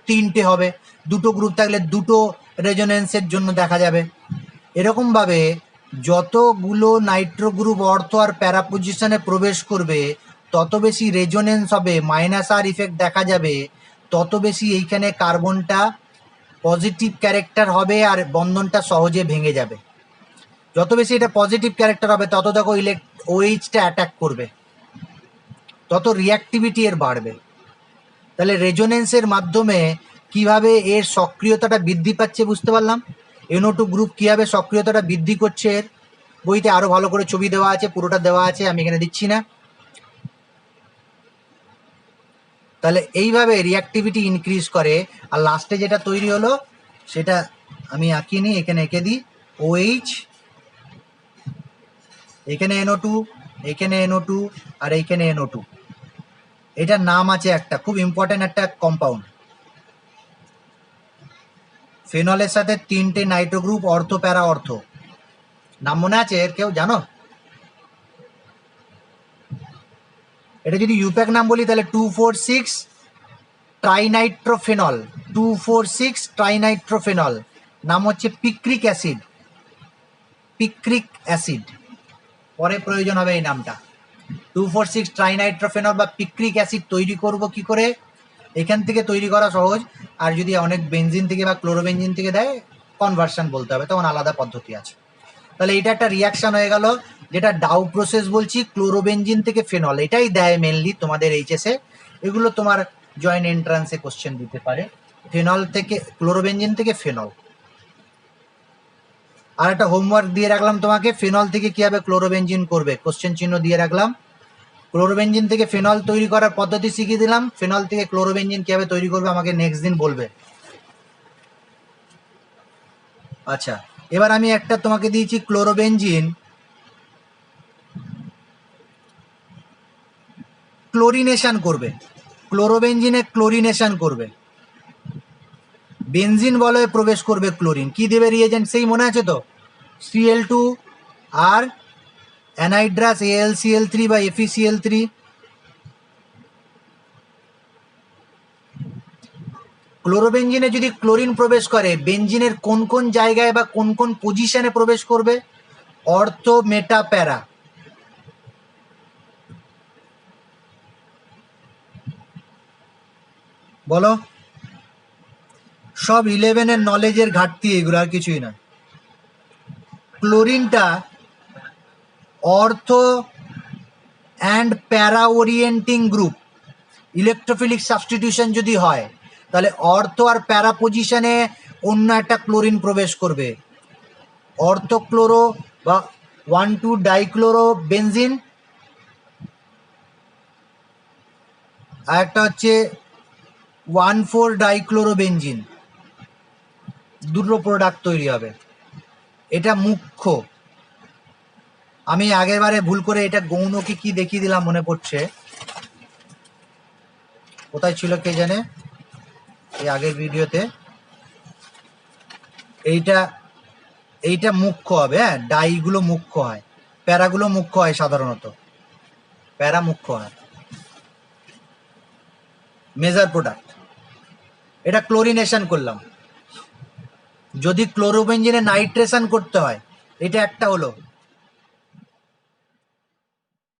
তিনটে হবে, দুটো গ্রুপ থাকলে দুটো রেজোনেন্সের জন্য দেখা যাবে। এরকমভাবে যতগুলো নাইট্রো গ্রুপ অর্থ আর প্যারা পজিশনে প্রবেশ করবে তত বেশি রেজোনেন্স হবে, -R ইফেক্ট দেখা যাবে, তত বেশি এইখানে কার্বনটা পজিটিভ ক্যারেক্টার হবে আর বন্ধনটা সহজে ভেঙে যাবে। যত বেশি এটা পজিটিভ ক্যারেক্টার হবে তত দেখো OH-টা অ্যাটাক করবে, তত রিঅ্যাক্টিভিটি এর বাড়বে। তাহলে রেজোনেন্সের মাধ্যমে কিভাবে এর সক্রিয়তাটা বৃদ্ধি পাচ্ছে বুঝতে পারলাম। NO2 গ্রুপ কীভাবে সক্রিয়তাটা বৃদ্ধি করছে, এর বইতে আরও ভালো করে ছবি দেওয়া আছে, পুরোটা দেওয়া আছে, আমি এখানে দিচ্ছি না। তাহলে এইভাবে রিঅ্যাক্টিভিটি ইনক্রিজ করে। আর লাস্টে যেটা তৈরি হলো সেটা আমি আঁকিয়ে নিই, এখানে এঁকে দিই, OH, এখানে NO2, এখানে NO2 আর এইখানে NO2। এটার নাম আছে একটা খুব ইম্পর্টেন্ট একটা কম্পাউন্ড, ফেনলের সাথে তিনটে নাইট্রো গ্রুপ অর্থ প্যারা অর্থ, নাম মনে আছে এর কেউ জানো? এটা যদি ইউপ্যাক নাম বলি তাহলে 2,4,6 ট্রাইনাইট্রোফেনল, 2,4,6 ট্রাইনাইট্রোফেনল, নাম হচ্ছে পিক্রিক অ্যাসিড। পিক্রিক অ্যাসিড পরে প্রয়োজন হবে এই নামটা। 2,4,6 ট্রাইনাইট্রোফেনল বা পিক্রিক অ্যাসিড তৈরি করব কি করে, এখান থেকে তৈরি করা সহজ। আর যদি অনেক বেনজিন থেকে বা ক্লোরোবেনজিন থেকে দেয় কনভার্সন বলতে হবে, তখন আলাদা পদ্ধতি আছে। তাহলে এটা একটা রিয়াকশন হয়ে গেল, যেটা ডাউ প্রসেস বলছি, ক্লোরোবেনজিন থেকে ফেনল, এটাই দেয় মেনলি তোমাদের এইচএসে। এগুলো তোমার জয়েন্ট এন্ট্রান্সে কোশ্চেন দিতে পারে, ফেনল থেকে, ক্লোরোবেনজিন থেকে ফেনল। আর একটা হোমওয়ার্ক দিয়ে রাখলাম তোমাকে, ফেনল থেকে কীভাবে ক্লোরোবেনজিন করবে, কোশ্চেন চিহ্ন দিয়ে রাখলাম। ক্লোরোবেনজিন থেকে ফেনল তৈরি করার পদ্ধতি শিখিয়ে দিলাম, ফেনল থেকে ক্লোরোবেনজিন কীভাবে তৈরি করবে আমাকে নেক্সট দিন বলবে। আচ্ছা, এবার আমি একটা তোমাকে দিয়েছি ক্লোরোবেনজিন ক্লোরিনেশন করবে, ক্লোরোবেনজিনে ক্লোরিনেশন করবে, বেনজিন বলয়ে প্রবেশ করবে ক্লোরিন, কি দেবে রিয়েজেন্ট সেই মনে আছে তো, Cl2 আর অ্যানাইড্রাস AlCl3 বা FeCl3। ক্লোরোবেনজিনে যদি ক্লোরিন প্রবেশ করে, বেনজিনের কোন কোন জায়গায় বা কোন কোন পজিশনে প্রবেশ করবে, অর্থ মেটা প্যারা। বলো, সব 11-এর নলেজের ঘাটতি এগুলো, আর কিছুই না। ক্লোরিনটা অর্থ অ্যান্ড প্যারা ওরিয়েন্টিং গ্রুপ, ইলেকট্রোফিলিক সাবস্টিটিউশন যদি হয় তাহলে অর্থ আর প্যারা পজিশনে অন্য একটা ক্লোরিন প্রবেশ করবে, অর্থোক্লোরো বা 1,2 ডাইক্লোরো বেনজিন, আর একটা হচ্ছে 1,4 ডাইক্লোরো বেনজিন, দুটো প্রোডাক্ট তৈরি হবে। এটা মুখ্য। আমি আগের বারে ভুল করে এটা গৌণকে কি দেখিয়ে দিলাম মনে পড়ছে, কোথায় ছিল কে জানে, এই আগের ভিডিওতে। এইটা মুখ্য হবে, হ্যাঁ, ডাইগুলো মুখ্য হয়, প্যারাগুলো মুখ্য হয়, সাধারণত প্যারা মুখ্য হয়, মেজর প্রোডাক্ট। এটা ক্লোরিনেশন করলাম। যদি ক্লোরোবেনজিনে নাইট্রেশন করতে হয়, এটা একটা হলো,